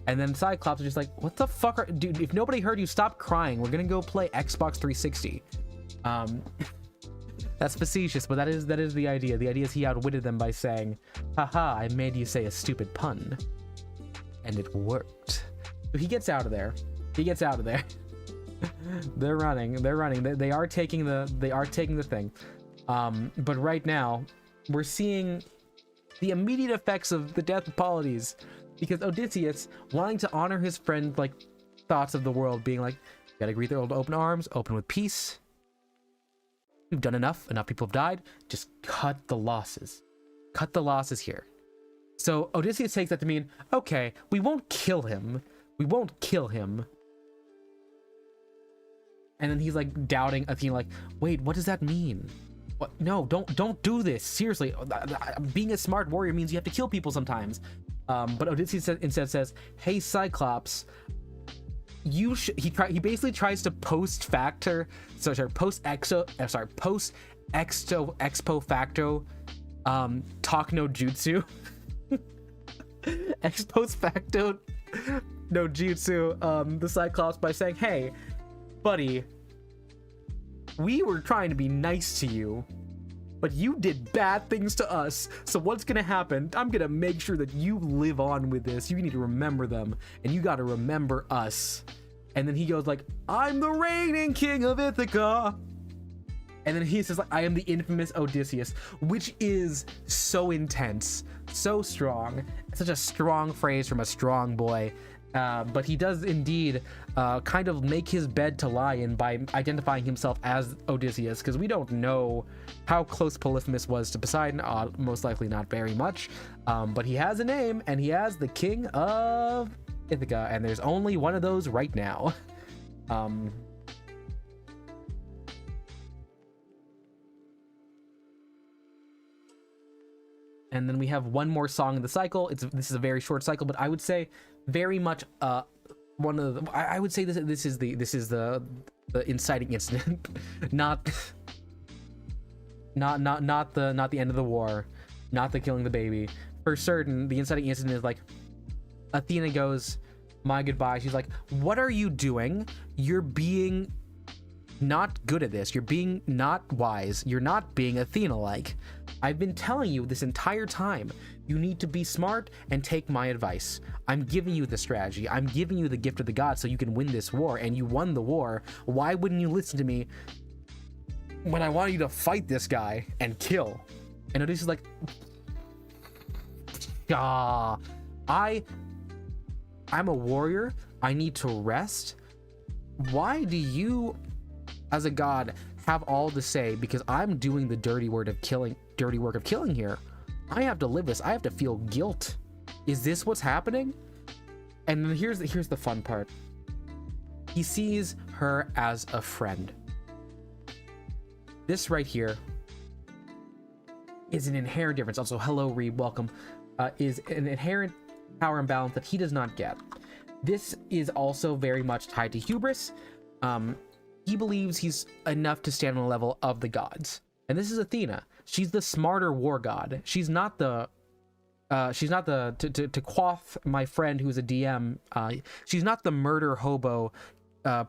and then Cyclops is just like, what the fuck dude, if nobody heard you, stop crying, we're gonna go play Xbox 360. That's facetious, but that is the idea. The idea is he outwitted them by saying, haha, I made you say a stupid pun, and it worked. So he gets out of there. They're running. They are taking the thing. But right now we're seeing the immediate effects of the death of Polides, because Odysseus, wanting to honor his friend, like, thoughts of the world, being like, gotta greet the world with open arms, open with peace. We've done enough people have died, just cut the losses here. So Odysseus takes that to mean, okay, we won't kill him. And then he's like doubting Athena, like, wait, what does that mean? What? No, don't do this. Seriously, being a smart warrior means you have to kill people sometimes. But Odysseus instead says, hey, Cyclops, he basically tries to post expo facto talk no jutsu. Ex post facto no jutsu the Cyclops by saying, hey, buddy, we were trying to be nice to you, but you did bad things to us. So what's gonna happen? I'm gonna make sure that you live on with this. You need to remember them, and you gotta remember us. And then he goes like, I'm the reigning king of Ithaca. And then he says, like, I am the infamous Odysseus, which is so intense, so strong, such a strong phrase from a strong boy. But he does indeed kind of make his bed to lie in by identifying himself as Odysseus, because we don't know how close Polyphemus was to Poseidon, most likely not very much, but he has a name, and he has the king of Ithaca, and there's only one of those right now. And then we have one more song in the cycle. This is a very short cycle, but I would say very much one of the, I would say this is the inciting incident. Not Not the end of the war, not the killing the baby. For certain, the inciting incident is like Athena goes, my goodbye. She's like, what are you doing? You're being not good at this. You're being not wise. You're not being Athena-like. I've been telling you this entire time. You need to be smart and take my advice. I'm giving you the strategy. I'm giving you the gift of the gods so you can win this war, and you won the war. Why wouldn't you listen to me when I want you to fight this guy and kill? And Odysseus is like, I'm a warrior. I need to rest. Why do you, as a god, have all to say? Because I'm doing the dirty work of killing here. I have to live this. I have to feel guilt. Is this what's happening? And then here's the fun part. He sees her as a friend. This right here is an inherent difference. Also, hello, Reed, welcome. Is an inherent power imbalance that he does not get. This is also very much tied to hubris. He believes he's enough to stand on the level of the gods. And this is Athena. She's the smarter war god. She's not the to quaff my friend who's a DM, she's not the murder hobo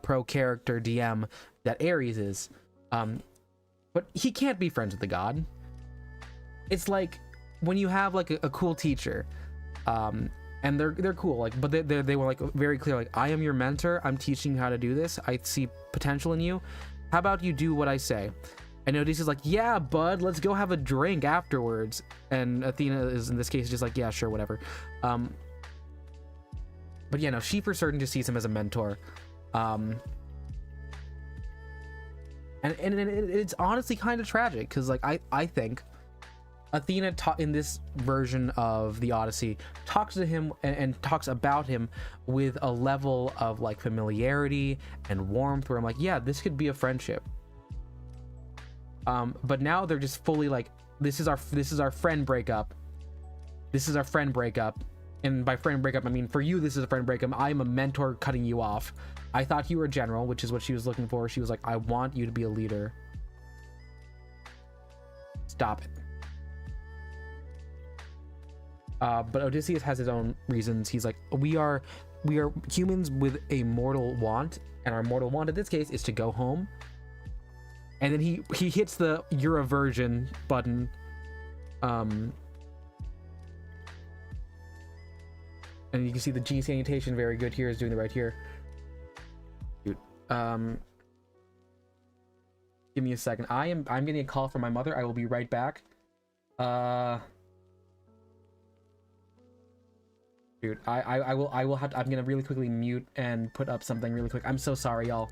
pro character DM that Ares is. But he can't be friends with the god. It's like when you have like a cool teacher, and they're cool, like, but they were like very clear, like, I am your mentor, I'm teaching you how to do this, I see potential in you, how about you do what I say? And Odysseus is like, yeah, bud, let's go have a drink afterwards. And Athena is, in this case, just like, yeah, sure, whatever. But yeah, no, she for certain just sees him as a mentor. And it's honestly kind of tragic, because like I think Athena in this version of the Odyssey talks to him and talks about him with a level of like familiarity and warmth where I'm like, yeah, this could be a friendship. But now they're just fully like, this is our friend breakup. This is our friend breakup. And by friend breakup, I mean, for you, this is a friend breakup. I'm a mentor cutting you off. I thought you were a general, which is what she was looking for. She was like, I want you to be a leader. Stop it. But Odysseus has his own reasons. He's like, we are humans with a mortal want, and our mortal want in this case is to go home. And then he hits the "you're a virgin" button. And you can see the G salutation, very good here, is doing the right here. Dude, give me a second. I'm getting a call from my mother. I will be right back. Dude, I will have to, I'm gonna really quickly mute and put up something really quick. I'm so sorry, y'all.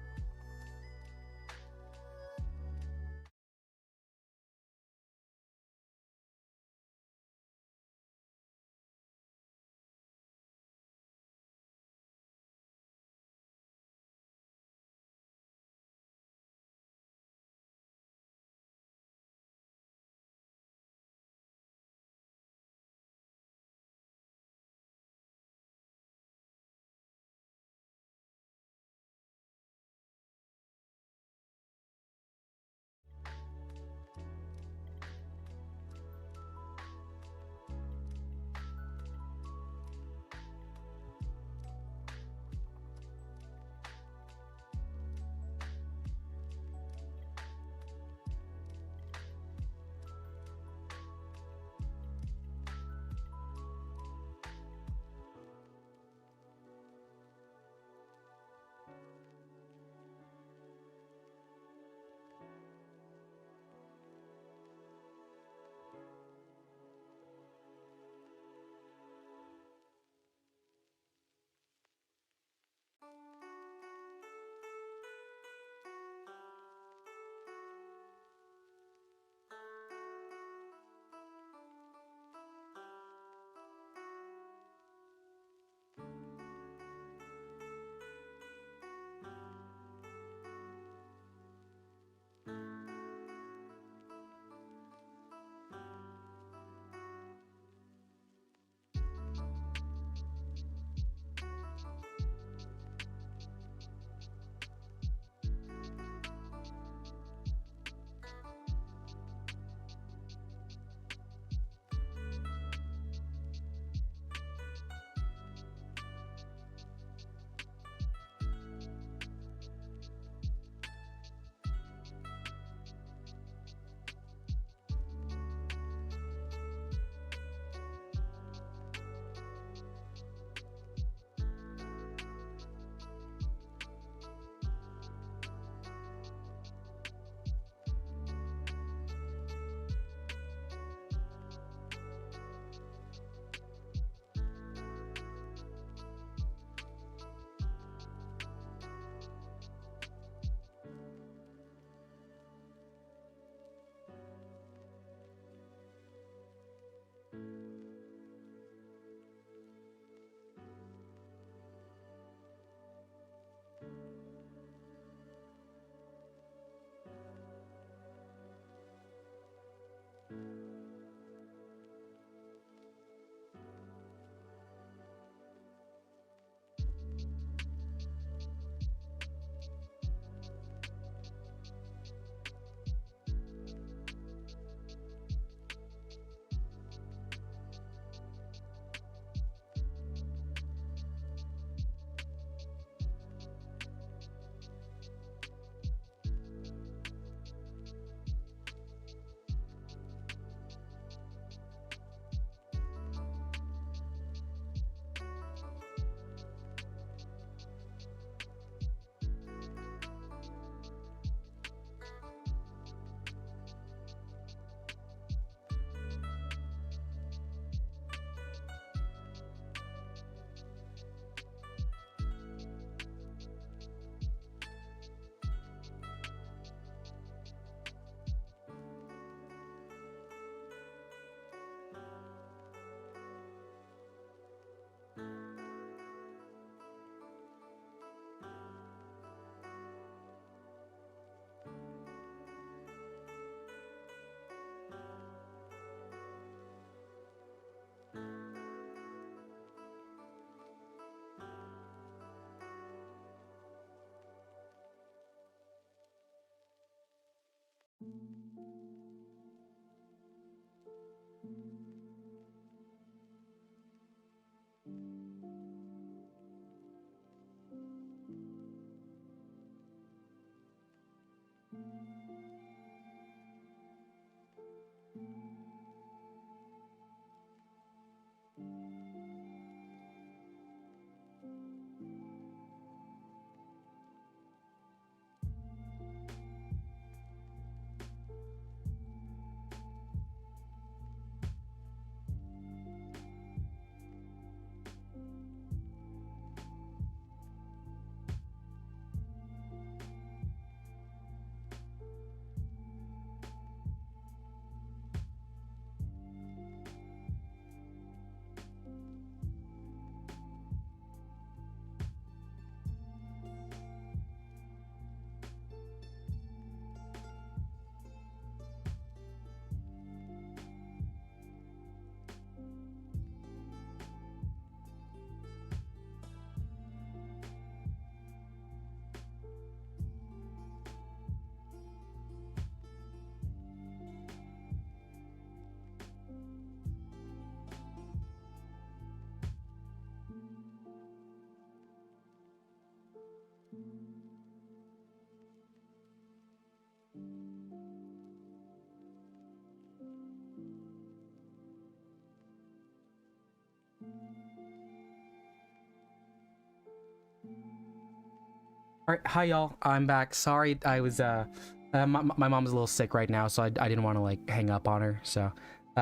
All right, hi y'all, I'm back. Sorry, I was my mom's a little sick right now, so I didn't want to like hang up on her. So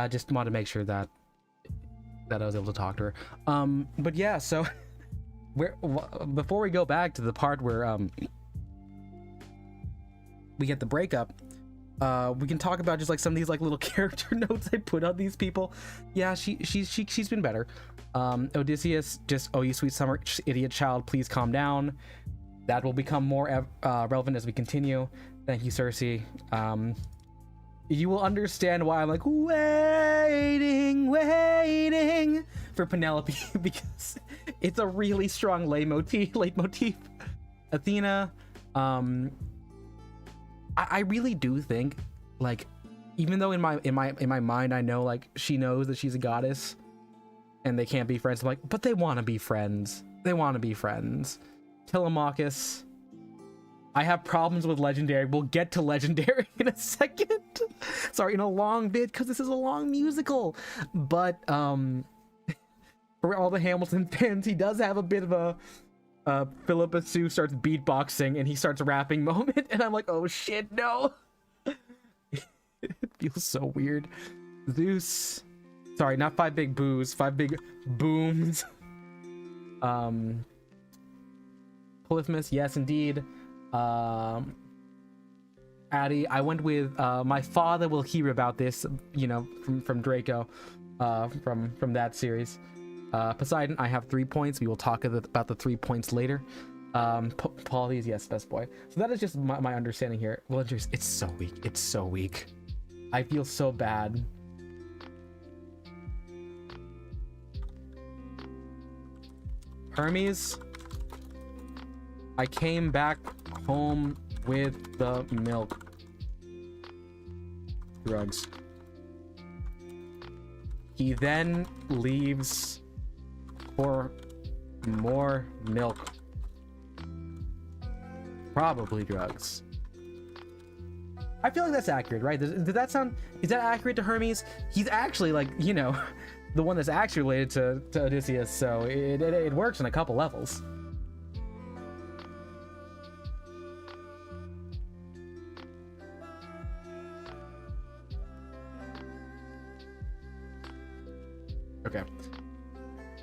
just wanted to make sure that I was able to talk to her. But yeah, so before we go back to the part where we get the breakup, we can talk about just like some of these like little character notes I put on these people. Yeah, she's been better. Odysseus, just, oh you sweet summer idiot child, please calm down. That will become more relevant as we continue. Thank you, Cersei. You will understand why I'm like waiting for Penelope because it's a really strong leitmotif. Athena, I really do think, like, even though in my mind I know like she knows that she's a goddess and they can't be friends, I'm like, but they want to be friends. They want to be friends. Telemachus. I have problems with legendary. We'll get to legendary in a second. Sorry, in a long bit, because this is a long musical. But for all the Hamilton fans, he does have a bit of a Philippa Sue starts beatboxing and he starts rapping moment, and I'm like, oh shit, no. It feels so weird. Zeus. Sorry, not 5 big boos, 5 big booms. Polyphemus, yes indeed. Addie, I went with my father will hear about this, you know, from Draco, from that series. Poseidon, I have 3 points. We will talk about the 3 points later. Poly's, yes, best boy. So that is just my understanding here. Well, it's so weak. It's so weak. I feel so bad. Hermes, I came back home with the milk. Drugs. He then leaves for more milk. Probably drugs. I feel like that's accurate, right? Did that sound... Is that accurate to Hermes? He's actually, like, you know, the one that's actually related to Odysseus, so it works on a couple levels. Okay.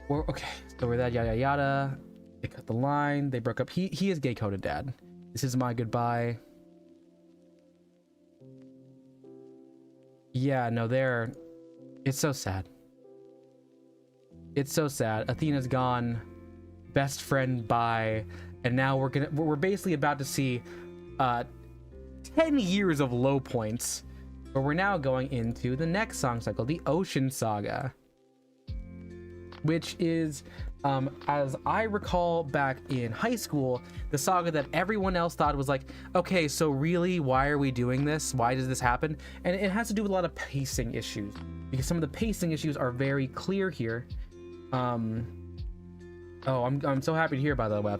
Well, okay. So we're that yada yada. They cut the line. They broke up. He is gay coded, Dad. This is my goodbye. Yeah, no, it's so sad. It's so sad. Athena's gone. Best friend bye. And now we're basically about to see 10 years of low points. But we're now going into the next song cycle, the Ocean Saga. Which is, as I recall back in high school, the saga that everyone else thought was like, okay, so really, why are we doing this? Why does this happen? And it has to do with a lot of pacing issues, because some of the pacing issues are very clear here. Oh, I'm so happy to hear, by the way,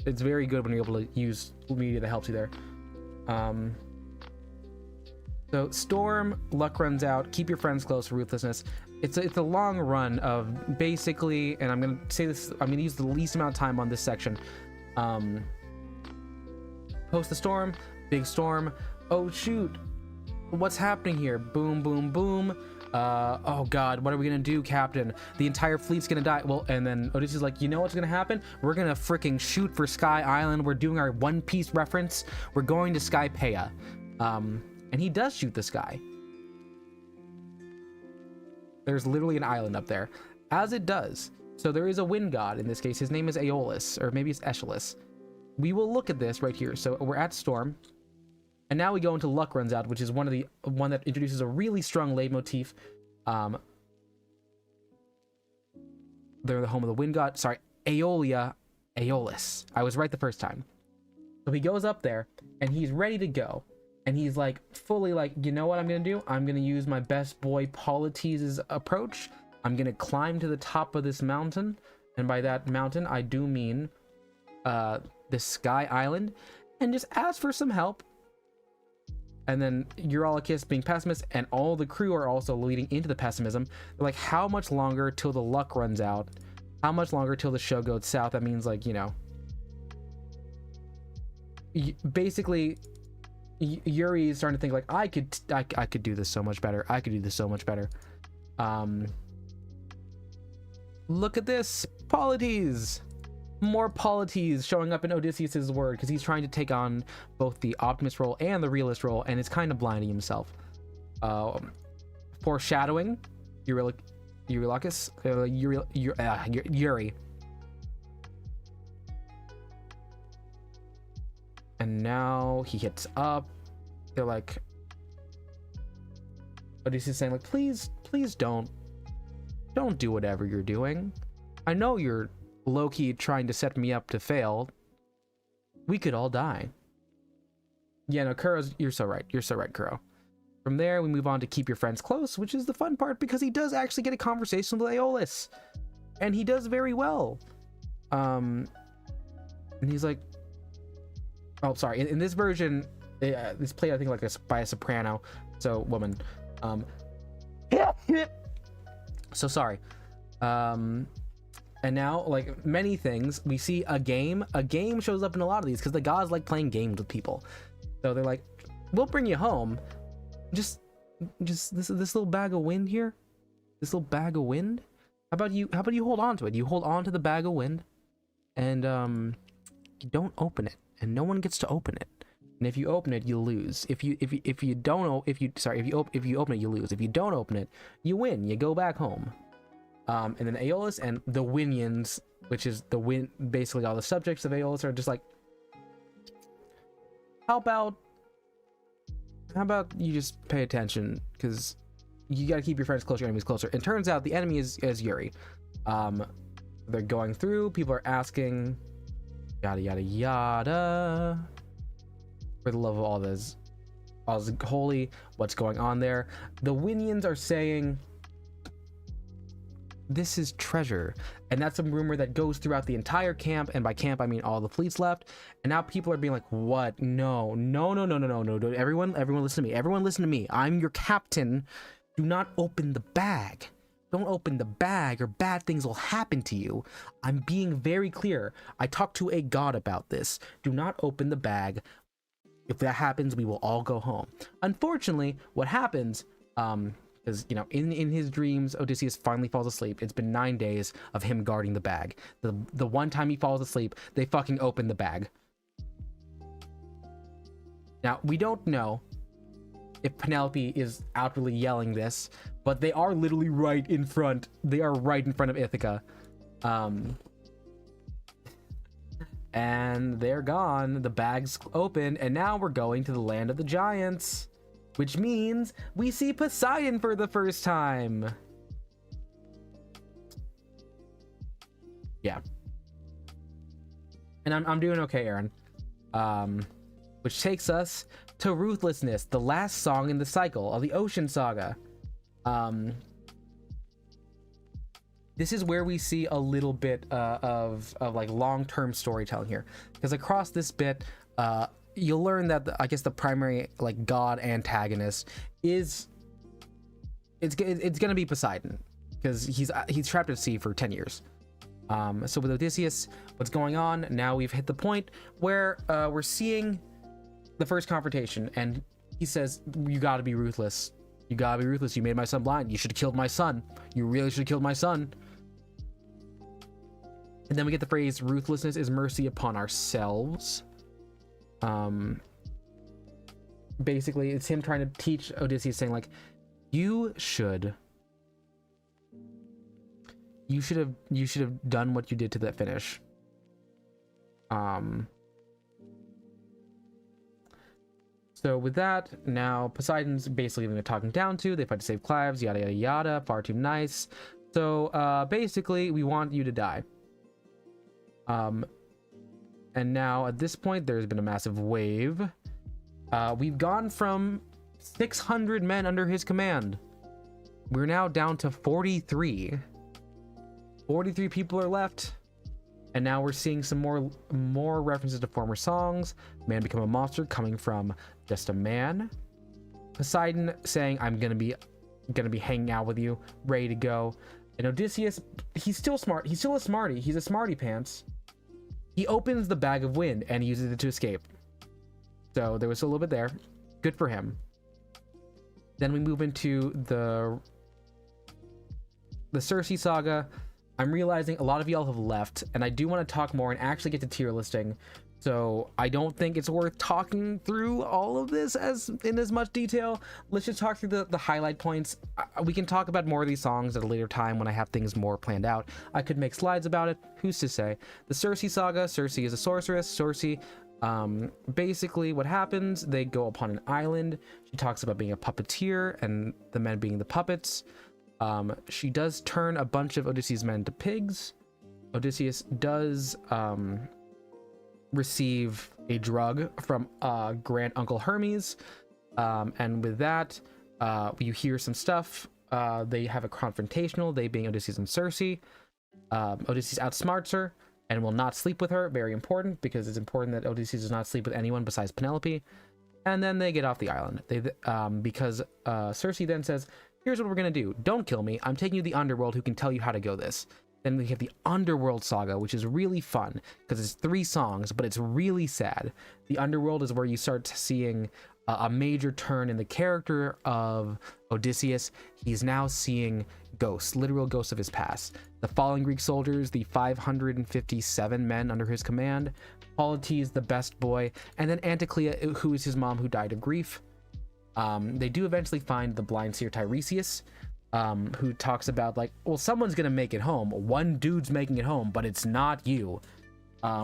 it's very good when you're able to use media that helps you there. So Storm, luck runs out, keep your friends close for ruthlessness. It's a long run of basically, and I'm gonna say this, I'm gonna use the least amount of time on this section. Post the storm, big storm. Oh shoot, what's happening here? Boom, boom, boom. Oh god, what are we gonna do, Captain? The entire fleet's gonna die. Well, and then Odysseus is like, you know what's gonna happen? We're gonna freaking shoot for Sky Island. We're doing our One Piece reference. We're going to Skypeia. And he does shoot the sky. There's literally an island up there, as it does. So there is a wind god. In this case, his name is Aeolus, or maybe it's Aeschylus. We will look at this right here. So we're at Storm, and now we go into Luck Runs Out, which is one that introduces a really strong leitmotif. They're the home of the wind god. Sorry, Aeolus. I was right the first time. So he goes up there, and he's ready to go. And he's like, fully like, you know what I'm gonna do? I'm gonna use my best boy Polites' approach. I'm gonna climb to the top of this mountain. And by that mountain, I do mean this sky island and just ask for some help. And then Eurylochus being pessimist, and all the crew are also leading into the pessimism. They're like, how much longer till the luck runs out? How much longer till the show goes south? That means, like, you know, basically Yuri is starting to think like, I could do this so much better. I could do this so much better. Look at this, Polites. More Polites showing up in Odysseus's word, because he's trying to take on both the optimist role and the realist role, and is kind of blinding himself. Foreshadowing, Eurylochus, Yuri. And now he hits up. They're like, Odysseus saying like, please don't do whatever you're doing. I know you're low-key trying to set me up to fail. We could all die. Yeah, no, Kuro's, you're so right, Kuro. From there, we move on to keep your friends close, which is the fun part, because he does actually get a conversation with Aeolus, and he does very well. And he's like, oh, sorry, in this version, this played, I think, like by a soprano, so woman. So sorry. And now, like many things, we see a game shows up in a lot of these, because the gods like playing games with people. So they're like, we'll bring you home. Just this little bag of wind here. This little bag of wind. How about you hold on to it? You hold on to the bag of wind, and you don't open it, and no one gets to open it. And if you open it, you lose. If you open it, you lose. If you don't open it, you win. You go back home. And then Aeolus and the Winions, which is basically all the subjects of Aeolus, are just like, how about you just pay attention, because you got to keep your friends closer, your enemies closer. And turns out the enemy is Yuri. They're going through, people are asking, yada yada yada, for the love of all this holy, what's going on there? The Winions are saying, this is treasure, and that's a rumor that goes throughout the entire camp, and by camp I mean all the fleets left. And now people are being like, what? No, everyone listen to me, I'm your captain. Do not open the bag. Don't open the bag, or bad things will happen to you. I'm being very clear. I talked to a god about this. Do not open the bag. If that happens, we will all go home. Unfortunately, what happens, because, you know, in his dreams, Odysseus finally falls asleep. It's been 9 days of him guarding the bag. The one time he falls asleep, they fucking open the bag. Now, we don't know if Penelope is outwardly yelling this, but they are literally right in front. They are right in front of Ithaca. And they're gone. The bag's open, and now we're going to the land of the giants. Which means we see Poseidon for the first time. Yeah. And I'm doing okay, Aaron. Which takes us to Ruthlessness, the last song in the cycle of the Ocean Saga. This is where we see a little bit of like long-term storytelling here. Because across this bit, you'll learn that I guess the primary like god antagonist is it's gonna be Poseidon, because he's trapped at sea for 10 years. So with Odysseus, what's going on now? We've hit the point where we're seeing the first confrontation, and he says, "You got to be ruthless. You gotta be ruthless. You made my son blind. You should have killed my son. You really should have killed my son." And then we get the phrase, "Ruthlessness is mercy upon ourselves." Basically it's him trying to teach Odysseus, saying like, you should have done what you did to that finish. So with that, now Poseidon's basically gonna talk him down to, they fight to save lives, yada yada yada, far too nice. So basically we want you to die. And now at this point there's been a massive wave. We've gone from 600 men under his command. We're now down to 43. 43 people are left. And now we're seeing some more references to former songs. Man become a monster, coming from just a man. Poseidon saying, I'm gonna be hanging out with you, ready to go. And Odysseus, he's still smart. He's still a smarty. He's a smarty pants. He opens the bag of wind and uses it to escape. So there was a little bit there. Good for him. Then we move into the Circe saga. I'm realizing a lot of y'all have left, and I do want to talk more and actually get to tier listing. So I don't think it's worth talking through all of this in as much detail. Let's just talk through the highlight points. We can talk about more of these songs at a later time when I have things more planned out. I could make slides about it. Who's to say? The Circe saga. Circe is a sorceress. Circe, basically what happens, they go upon an island. She talks about being a puppeteer and the men being the puppets. She does turn a bunch of Odysseus' men into pigs. Odysseus does receive a drug from Grand Uncle Hermes, and with that, you hear some stuff. They have a confrontational, they being Odysseus and Circe. Odysseus outsmarts her and will not sleep with her. Very important, because it's important that Odysseus does not sleep with anyone besides Penelope. And then they get off the island. Because Circe then says, here's what we're gonna do. Don't kill me. I'm taking you to the underworld who can tell you how to go this. Then we have the Underworld saga, which is really fun because it's 3 songs, but it's really sad. The Underworld is where you start seeing a major turn in the character of Odysseus. He's now seeing ghosts, literal ghosts of his past. The fallen Greek soldiers, the 557 men under his command, Polites, the best boy, and then Anticlea, who is his mom, who died of grief. They do eventually find the blind seer Tiresias, who talks about, like, well, someone's gonna make it home. One dude's making it home, but it's not you.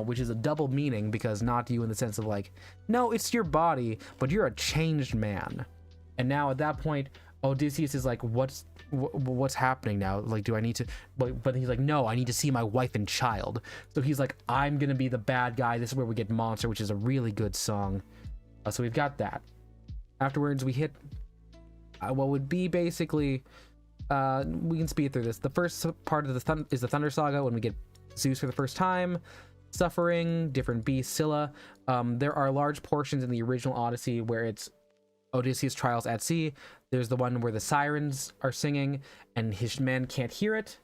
Which is a double meaning, because not you in the sense of, like, no, it's your body, but you're a changed man. And now at that point, Odysseus is like, what's happening now? Like, do I need to, but he's like, no, I need to see my wife and child. So he's like, I'm gonna be the bad guy. This is where we get Monster, which is a really good song. So we've got that. Afterwards, we hit what would be basically, we can speed through this. The first part of is the Thunder Saga, when we get Zeus for the first time, suffering, different beasts, Scylla. There are large portions in the original Odyssey where it's Odysseus' trials at sea. There's the one where the sirens are singing and his men can't hear it,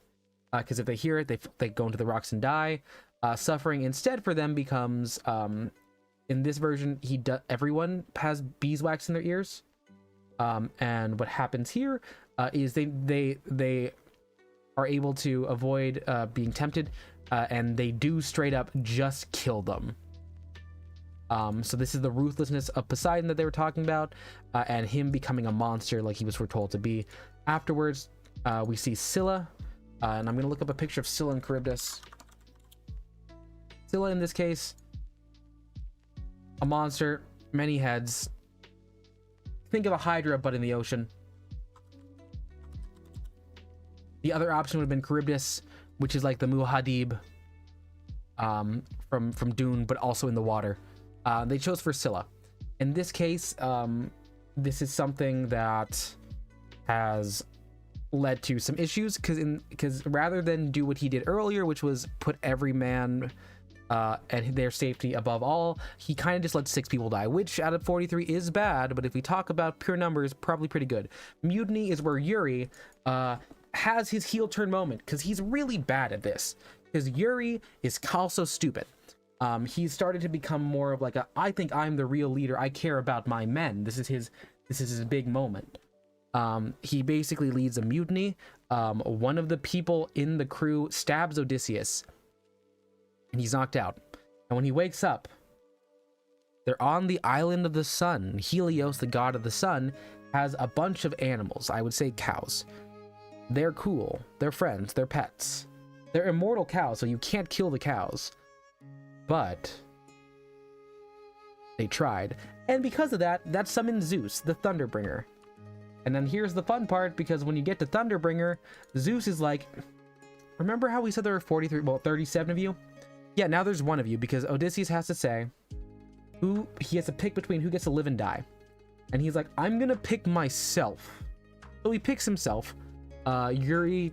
because if they hear it, they go into the rocks and die. Suffering instead for them becomes, in this version, everyone has beeswax in their ears. And what happens here is they are able to avoid being tempted, and they do straight up just kill them. So this is the ruthlessness of Poseidon that they were talking about, and him becoming a monster like he was foretold to be. Afterwards, we see Scylla, and I'm going to look up a picture of Scylla and Charybdis. Scylla, in this case, a monster, many heads. Think of a Hydra, but in the ocean. The other option would have been Charybdis, which is like the Muad'Dib from Dune, but also in the water. They chose for Scylla. In this case, this is something that has led to some issues, because rather than do what he did earlier, which was put every man and their safety above all, he kind of just let 6 people die, which out of 43 is bad, but if we talk about pure numbers, probably pretty good. Mutiny is where Yuri has his heel turn moment, because he's really bad at this, because Yuri is also stupid. He started to become more of like I think I'm the real leader, I care about my men. This is his big moment. He basically leads a mutiny. One of the people in the crew stabs Odysseus, and he's knocked out. And when he wakes up, they're on the island of the sun. Helios, the god of the sun, has a bunch of animals. I would say cows. They're cool. They're friends. They're pets. They're immortal cows, so you can't kill the cows. But they tried. And because of that, that summoned Zeus, the Thunderbringer. And then here's the fun part, because when you get to Thunderbringer, Zeus is like, remember how we said there were 37 of you? Yeah, now there's 1 of you, because Odysseus has to say he has to pick between who gets to live and die. And he's like, I'm gonna pick myself. So he picks himself. Yuri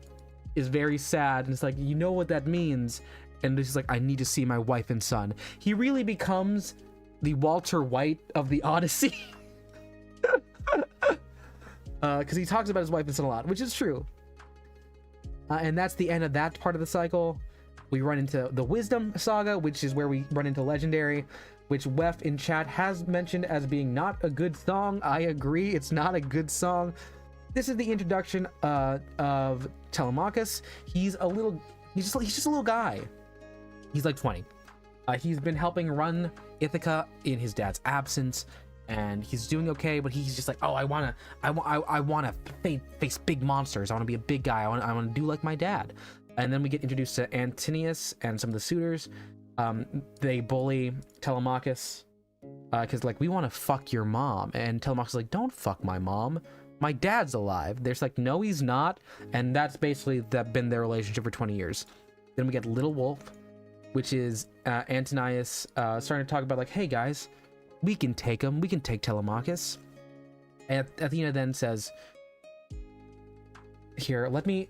is very sad, and it's like, you know what that means. And he's like, I need to see my wife and son. He really becomes the Walter White of the Odyssey. Because he talks about his wife and son a lot, which is true. And that's the end of that part of the cycle. We run into the Wisdom Saga, which is where we run into Legendary, which Wef in chat has mentioned as being not a good song. I agree, it's not a good song. This is the introduction of Telemachus. He's just a little guy. He's like 20. He's been helping run Ithaca in his dad's absence, and he's doing okay, but he's just like, oh, I wanna face big monsters. I wanna be a big guy. I wanna do like my dad. And then we get introduced to Antinius and some of the suitors. They bully Telemachus because like, we want to fuck your mom, and Telemachus is like, don't fuck my mom. My dad's alive. There's like, no, he's not. And that's basically been their relationship for 20 years. Then we get Little Wolf, which is Antonius starting to talk about like, hey guys, we can take him. We can take Telemachus. And Athena then says, here, let me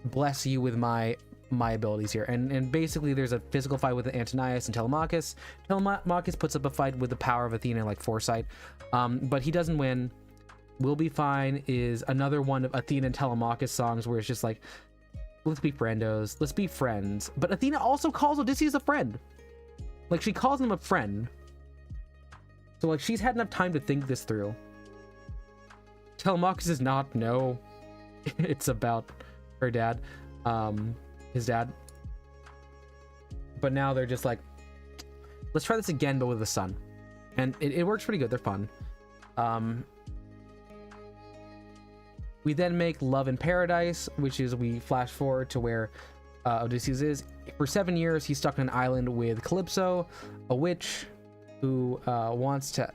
bless you with my abilities here. And basically there's a physical fight with Antonius and Telemachus. Telemachus puts up a fight with the power of Athena, like foresight, but he doesn't win. We'll Be Fine is another one of Athena and Telemachus songs where it's just like, let's be friendos, let's be friends. But Athena also calls Odysseus a friend. Like, she calls him a friend. So like, she's had enough time to think this through. Telemachus is not, no. It's about her dad, his dad. But now they're just like, let's try this again, but with a son. And it works pretty good. They're fun. We then make Love in Paradise, which is, we flash forward to where Odysseus is. For 7 years, he's stuck on an island with Calypso, a witch who wants to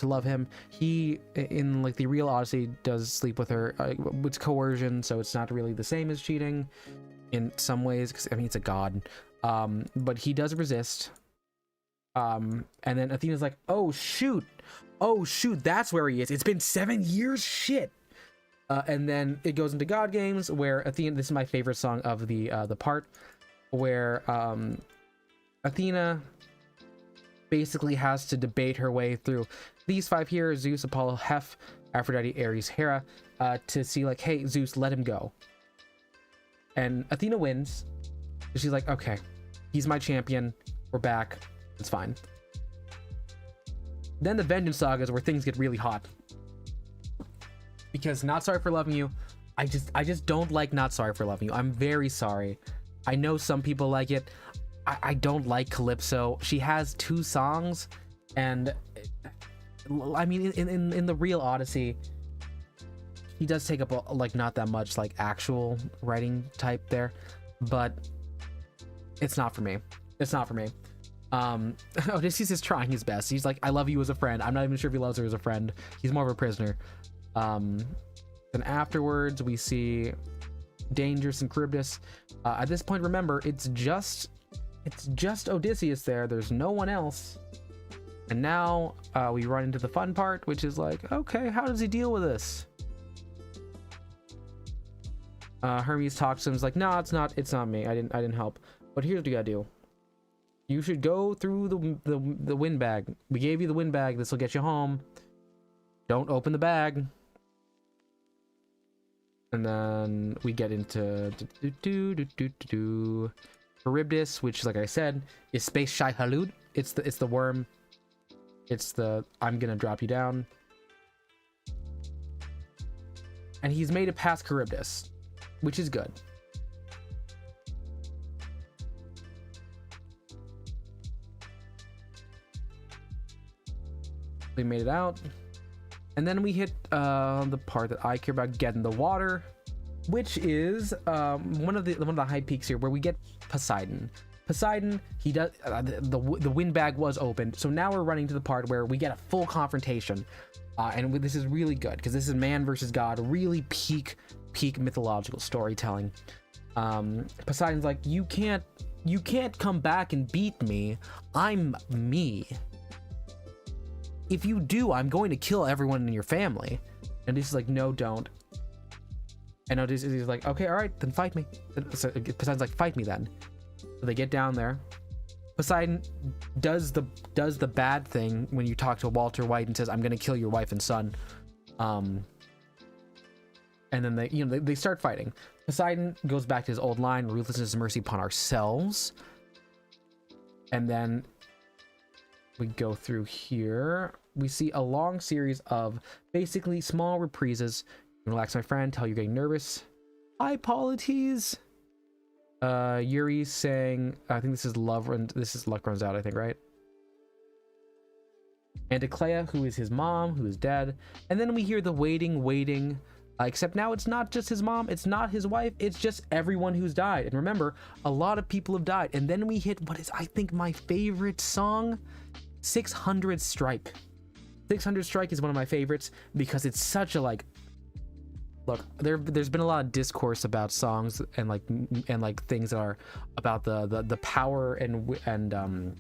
love him. He, in like the real Odyssey, does sleep with her. It's coercion, so it's not really the same as cheating in some ways, because I mean, it's a god. But he does resist. And then Athena's like, oh shoot, that's where he is. It's been 7 years, shit. And then it goes into God Games, where Athena, this is my favorite song of the part, where Athena basically has to debate her way through these 5 here: Zeus, Apollo, Heph, Aphrodite, Ares, Hera, to see like, hey, Zeus, let him go. And Athena wins. She's like, okay, he's my champion. We're back. It's fine. Then the Vengeance Saga is where things get really hot. Because Not Sorry for Loving You, I just don't like Not Sorry for Loving You. I'm very sorry. I know some people like it. I don't like Calypso. She has 2 songs, and I mean, in the real Odyssey, he does take up like not that much like actual writing type there, but it's not for me. It's not for me. Odysseus is trying his best. He's like, I love you as a friend. I'm not even sure if he loves her as a friend. He's more of a prisoner. Then afterwards we see Dangerous and Charybdis. At this point, remember, it's just Odysseus there. There's no one else. And now we run into the fun part, which is like, okay, how does he deal with this? Hermes talks to him. He's like, no, it's not me. I didn't help. But here's what you gotta do. You should go through the wind bag. We gave you the wind bag. This will get you home. Don't open the bag. And then we get into Charybdis, which, like I said, is Space Shai Halud. It's the worm. It's the I'm gonna drop you down. And he's made it past Charybdis, which is good. We made it out. And then we hit the part that I care about, Get in the Water, which is one of the high peaks here, where we get Poseidon. Poseidon, he does the wind bag was opened, so now we're running to the part where we get a full confrontation, and this is really good because this is man versus god, really peak mythological storytelling. Poseidon's like, you can't come back and beat me. I'm me. If you do, I'm going to kill everyone in your family. And he's like, no, don't. And Odysseus is like, okay, all right, then fight me. So Poseidon's like, fight me then. So they get down there. Poseidon does the bad thing when you talk to Walter White and says, I'm gonna kill your wife and son. And then they start fighting. Poseidon goes back to his old line, ruthlessness and mercy upon ourselves. And then we go through here. We see a long series of basically small reprises. Relax, my friend. Tell you're getting nervous. Hi, Polites. Yuri's saying, I think this is love. This is luck runs out, I think, right? And Eclea, who is his mom, who is dead. And then we hear the waiting. Except now it's not just his mom, it's not his wife, it's just everyone who's died. And remember, a lot of people have died. And then we hit what is, I think, my favorite song, 600 Strike. 600 Strike is one of my favorites because it's such a look, there's been a lot of discourse about songs and things that are about the power and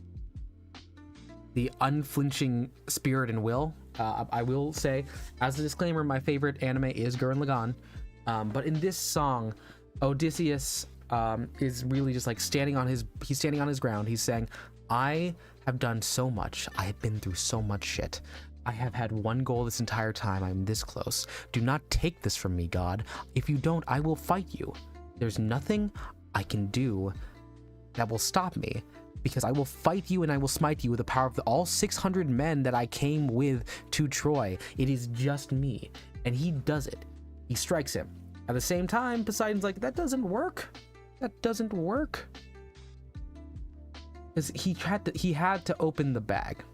the unflinching spirit and will. I will say, as a disclaimer, my favorite anime is Gurren Lagann, but in this song, Odysseus is really just like standing on his ground. He's saying, I have done so much. I have been through so much shit. I have had one goal this entire time. I'm this close. Do not take this from me, God. If you don't, I will fight you. There's nothing I can do that will stop me, because I will fight you and I will smite you with the power of all 600 men that I came with to Troy. It is just me. And he does it. He strikes him. At the same time, Poseidon's like, that doesn't work. That doesn't work. Because he had to open the bag.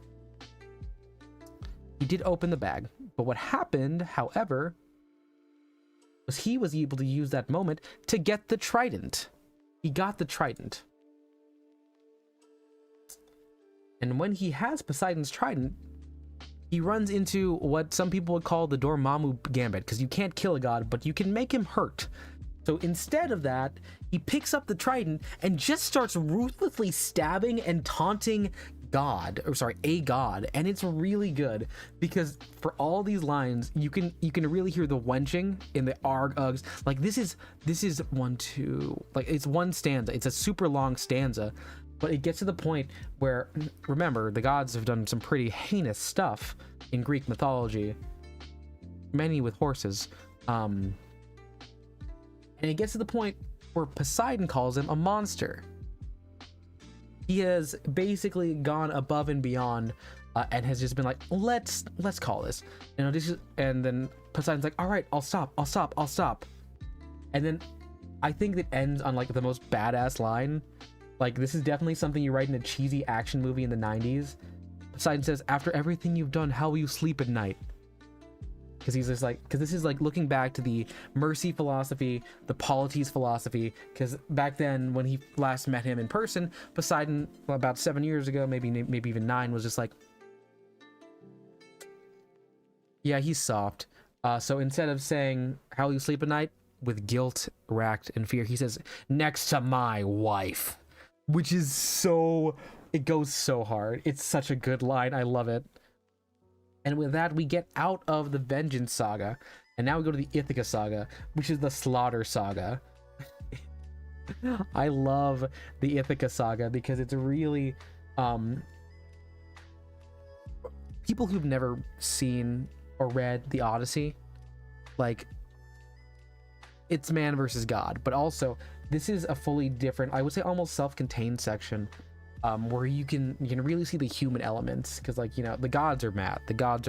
He did open the bag, but what happened, however, was he was able to use that moment to get the trident. He got the trident. And when he has Poseidon's trident, he runs into what some people would call the Dormammu gambit, because you can't kill a god, but you can make him hurt. So instead of that, he picks up the trident and just starts ruthlessly stabbing and taunting a god, and it's really good because for all these lines you can really hear the wenching in the ugs. Like this is one, two, like it's one stanza, it's a super long stanza, but it gets to the point where, remember, the gods have done some pretty heinous stuff in Greek mythology, many with horses, and it gets to the point where Poseidon calls him a monster. He has basically gone above and beyond, and has just been like, let's call this, and then Poseidon's like, all right, I'll stop. And then I think it ends on like the most badass line. Like, this is definitely something you write in a cheesy action movie in the 90s. Poseidon says, after everything you've done, how will you sleep at night? Because he's just like, because this is like looking back to the mercy philosophy, the polities philosophy, because back then when he last met him in person, Poseidon, well, about 7 years ago, maybe even 9, was just like, yeah, he's soft. So instead of saying, how will you sleep at night? With guilt, racked, and fear, he says, next to my wife. Which is so, it goes so hard. It's such a good line. I love it. And with that, we get out of the Vengeance Saga, and now we go to the Ithaca Saga, which is the Slaughter Saga. I love the Ithaca Saga because it's really people who've never seen or read the Odyssey, like, it's man versus god, but also this is a fully different, I would say almost self-contained section, where you can really see the human elements, because, like, you know, the gods are mad, the gods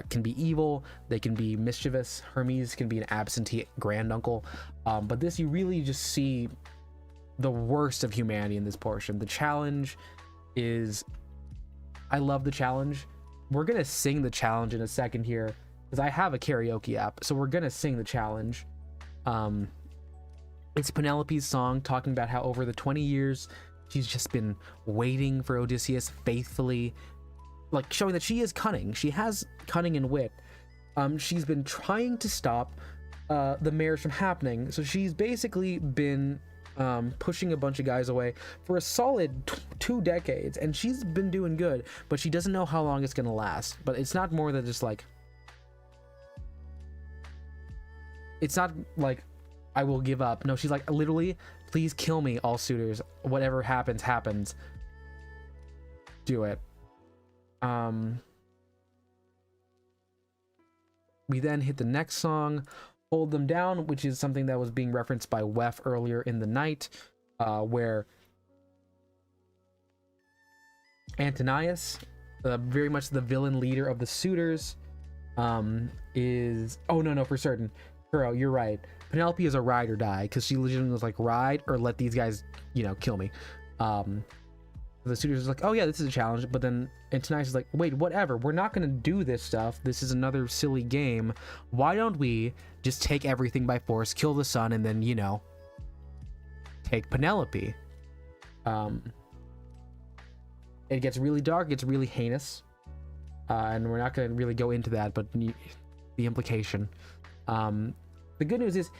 can be evil, they can be mischievous, Hermes can be an absentee granduncle, but this, you really just see the worst of humanity in this portion. The challenge is, I love the challenge. We're gonna sing the challenge in a second here, because I have a karaoke app, so we're gonna sing the challenge. It's Penelope's song talking about how over the 20 years she's just been waiting for Odysseus faithfully, like showing that she is cunning. She has cunning and wit. She's been trying to stop the marriage from happening. So she's basically been pushing a bunch of guys away for a solid 2 decades, and she's been doing good, but she doesn't know how long it's gonna last. But it's not more than just like, it's not like I will give up. No, she's like, literally, please kill me, all suitors. Whatever happens, happens. Do it. We then hit the next song, Hold Them Down, which is something that was being referenced by Wef earlier in the night, where Antonius, very much the villain leader of the suitors, is... Oh, no, for certain. Kuro, you're right. Penelope is a ride or die, because she legitimately was like, ride or let these guys, you know, kill me. The suitors is like, oh yeah, this is a challenge, but then Antonius is like, wait, whatever, we're not gonna do this stuff. This is another silly game. Why don't we just take everything by force, kill the sun, and then, you know, take Penelope? It gets really dark, it's really heinous, and we're not gonna really go into that, but the implication. The good news is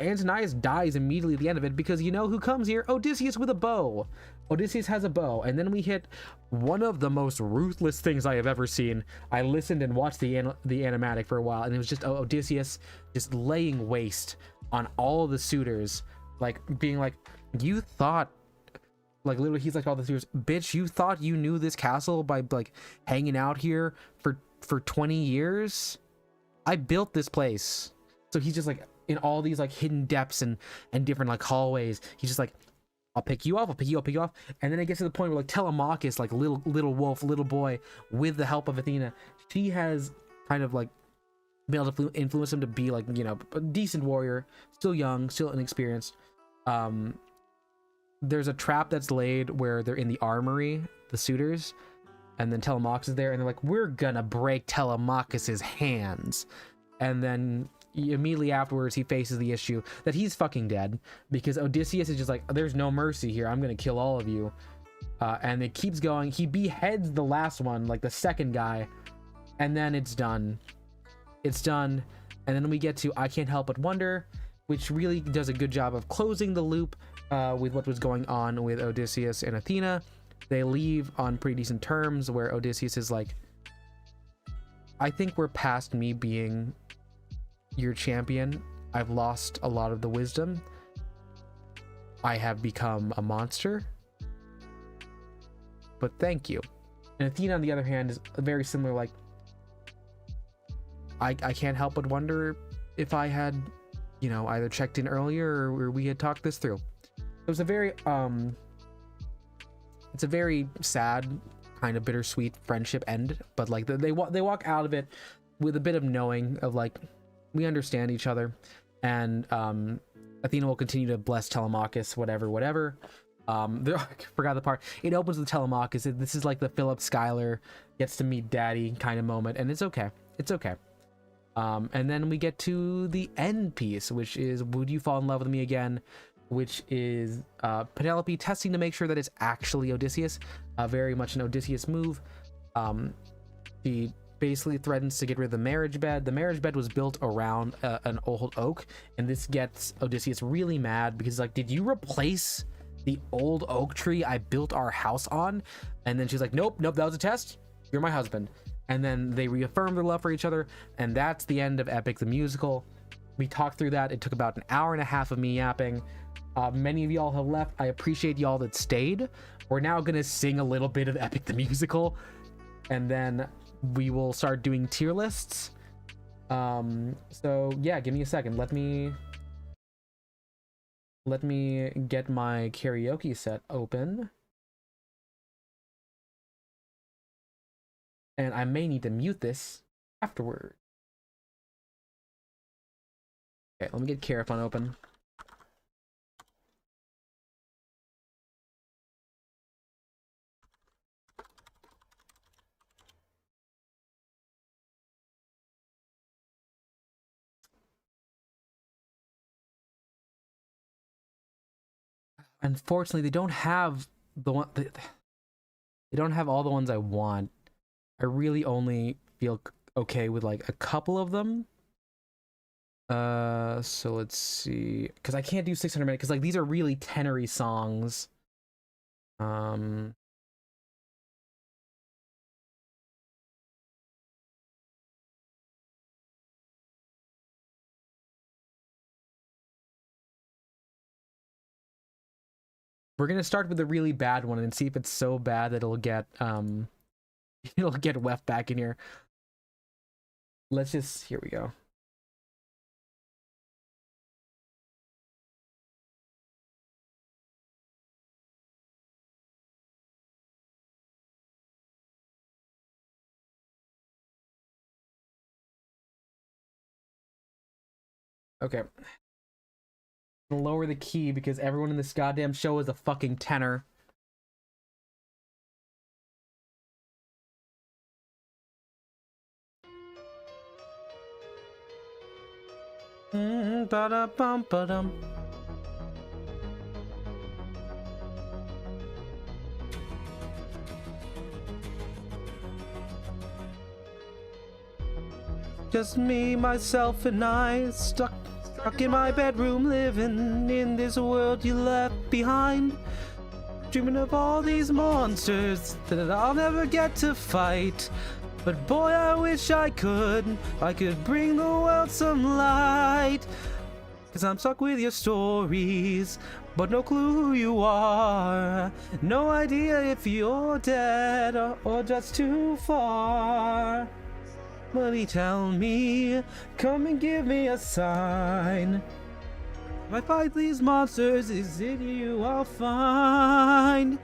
Antonius dies immediately at the end of it, because you know who comes here? Odysseus with a bow. Odysseus has a bow, and then we hit one of the most ruthless things I have ever seen. I listened and watched the animatic for a while, and it was just Odysseus just laying waste on all the suitors, like being like, you thought, like literally he's like all the suitors, bitch, you thought you knew this castle by like hanging out here for 20 years? I built this place. So he's just like in all these like hidden depths and different like hallways. He's just like, I'll pick you off, I'll pick you off. And then it gets to the point where like Telemachus, like little wolf, little boy, with the help of Athena, she has kind of like been able to influence him to be like, you know, a decent warrior, still young, still inexperienced. There's a trap that's laid where they're in the armory, the suitors, and then Telemachus is there, and they're like, we're gonna break Telemachus's hands. And then immediately afterwards he faces the issue that he's fucking dead, because Odysseus is just like, there's no mercy here, I'm gonna kill all of you. And it keeps going. He beheads the last one, like the second guy, and then it's done. And then we get to I Can't Help But Wonder, which really does a good job of closing the loop with what was going on with Odysseus and Athena. They leave on pretty decent terms, where Odysseus is like, I think we're past me being your champion. I've lost a lot of the wisdom. I have become a monster. But thank you. And Athena, on the other hand, is very similar, like, I can't help but wonder if I had, you know, either checked in earlier or we had talked this through. It was a very, it's a very sad, kind of bittersweet friendship end, but like they walk out of it with a bit of knowing of like, we understand each other, and Athena will continue to bless Telemachus, whatever. I forgot the part. It opens with Telemachus. This is like the Philip Schuyler gets to meet daddy kind of moment, and it's okay. And then we get to the end piece, which is Would You Fall in Love with Me Again, which is Penelope testing to make sure that it's actually Odysseus. Very much an Odysseus move. She basically threatens to get rid of the marriage bed. The marriage bed was built around an old oak, and this gets Odysseus really mad, because like, did you replace the old oak tree I built our house on? And then she's like, nope, that was a test, you're my husband. And then they reaffirm their love for each other, and that's the end of Epic the Musical. We talked through that. It took about an hour and a half of me yapping. Many of y'all have left. I appreciate y'all that stayed. We're now gonna sing a little bit of Epic the Musical, and then we will start doing tier lists. So yeah, give me a second. Let me get my karaoke set open. And I may need to mute this afterward. Okay, let me get Carafon open. Unfortunately, they don't have the one. They don't have all the ones I want. I really only feel okay with like a couple of them. So let's see, because I can't do 600 minutes, because like these are really tenery songs. We're gonna start with a really bad one and see if it's so bad that it'll get Wef back in here. Let's just, here we go. Okay. I'll lower the key because everyone in this goddamn show is a fucking tenor. Ba-da-bum-ba-dum. Just me, myself, and I, stuck in my bedroom, living in this world you left behind. Dreaming of all these monsters that I'll never get to fight. But boy, I wish I could bring the world some light. 'Cause I'm stuck with your stories, but no clue who you are. No idea if you're dead or just too far. Buddy, tell me, come and give me a sign. If I fight these monsters, is it you I'll find?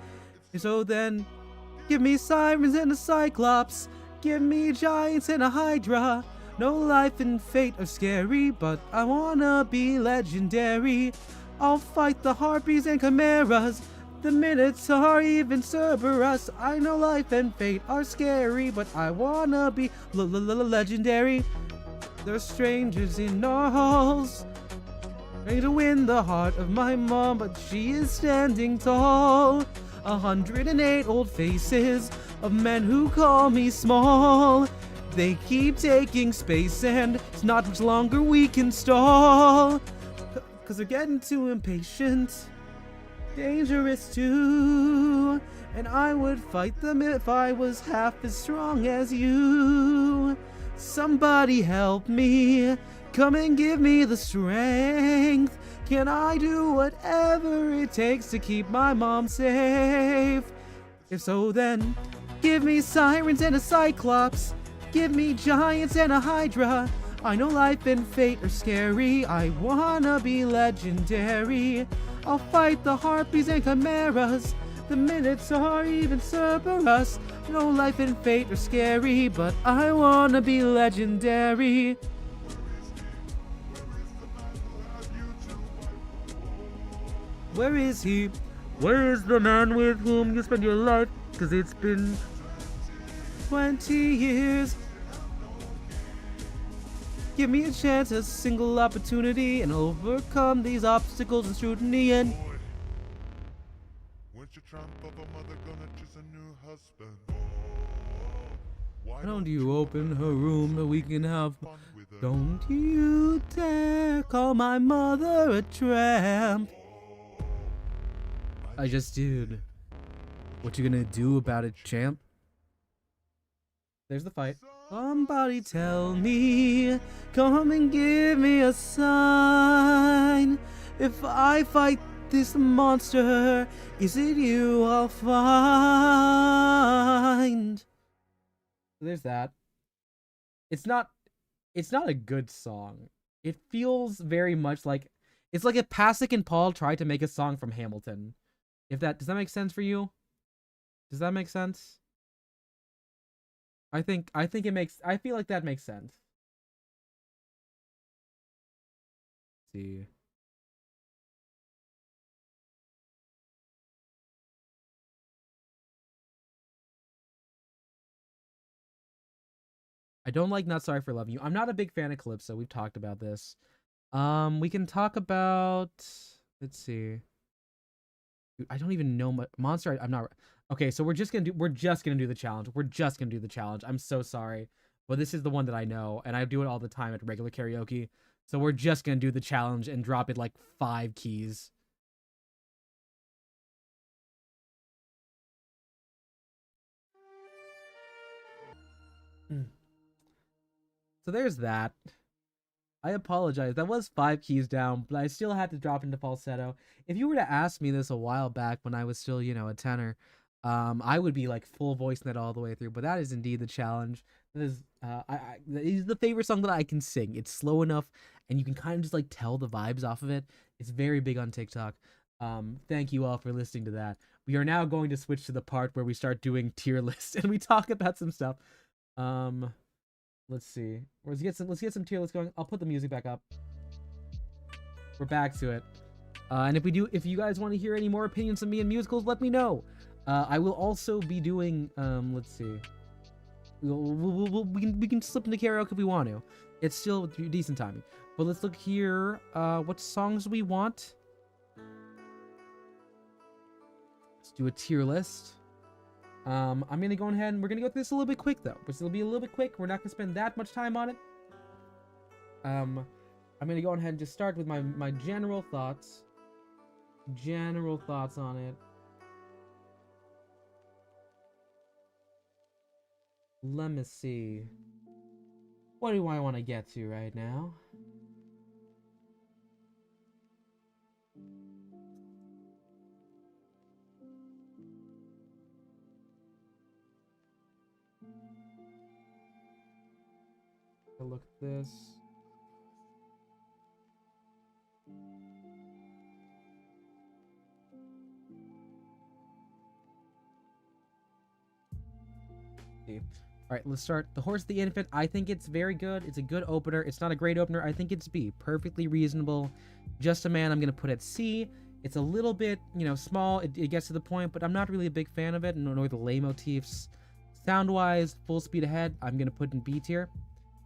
So then, give me sirens and a cyclops. Give me giants and a hydra. No life and fate are scary, but I wanna be legendary. I'll fight the harpies and chimeras. The Minotaur, even Cerberus. I know life and fate are scary, but I wanna be legendary. There's strangers in our halls, trying to win the heart of my mom, but she is standing tall. 108 old faces of men who call me small. They keep taking space and it's not much longer we can stall. 'Cause they're getting too impatient. Dangerous too, and I would fight them if I was half as strong as you. Somebody help me, come and give me the strength. Can I do whatever it takes to keep my mom safe? If so, then give me sirens and a cyclops. Give me giants and a hydra. I know life and fate are scary. I wanna be legendary. I'll fight the harpies and chimeras. The Minotaur, even Cerberus. No life and fate are scary, but I wanna be legendary. Where is he? Where is the man with whom you spend your life? 'Cause it's been 20 years. Give me a chance, a single opportunity, and overcome these obstacles and scrutiny. And when's your trump of a mother gonna choose a new husband? why don't you open her room that we can have? Fun with her? Don't you dare call my mother a tramp. I just did. What you gonna do about it, champ? There's the fight. Somebody tell me, come and give me a sign. If I fight this monster, is it you I'll find? There's that. It's not a good song. It feels very much like, it's like if Pasek and Paul tried to make a song from Hamilton. Does that make sense for you? Does that make sense? I think it makes, I feel like that makes sense. Let's see. I don't like Not Sorry for Loving You. I'm not a big fan of Calypso. We've talked about this. We can talk about, let's see. Dude, I don't even know Monster. I'm not. Okay, so we're just gonna do the challenge. We're just gonna do the challenge. I'm so sorry, but this is the one that I know, and I do it all the time at regular karaoke. So we're just gonna do the challenge and drop it like 5 keys. So there's that. I apologize. That was 5 keys down, but I still had to drop into falsetto. If you were to ask me this a while back when I was still, a tenor, I would be like full voicing that all the way through. But that is indeed the challenge. That is, that is the favorite song that I can sing. It's slow enough, and you can kind of just like tell the vibes off of it. It's very big on TikTok. Thank you all for listening to that. We are now going to switch to the part where we start doing tier lists and we talk about some stuff. Let's see. Let's get some tier lists going. I'll put the music back up. We're back to it. And if you guys want to hear any more opinions of me in musicals, let me know. I will also be doing let's see. We can slip into karaoke if we want to. It's still decent timing. But let's look here. What songs do we want? Let's do a tier list. I'm gonna go ahead and we're gonna go through this a little bit quick though. But it'll be a little bit quick. We're not gonna spend that much time on it. I'm gonna go ahead and just start with my general thoughts. General thoughts on it. Let me see. What do I want to get to right now? Look at this. All right, let's start. The Horse the Infant. I think it's very good. It's a good opener. It's not a great opener. I think it's B. Perfectly reasonable. Just a Man, I'm going to put at C. It's a little bit, small. It gets to the point, but I'm not really a big fan of it, nor the lay motifs. Sound-wise, Full Speed Ahead, I'm going to put in B tier.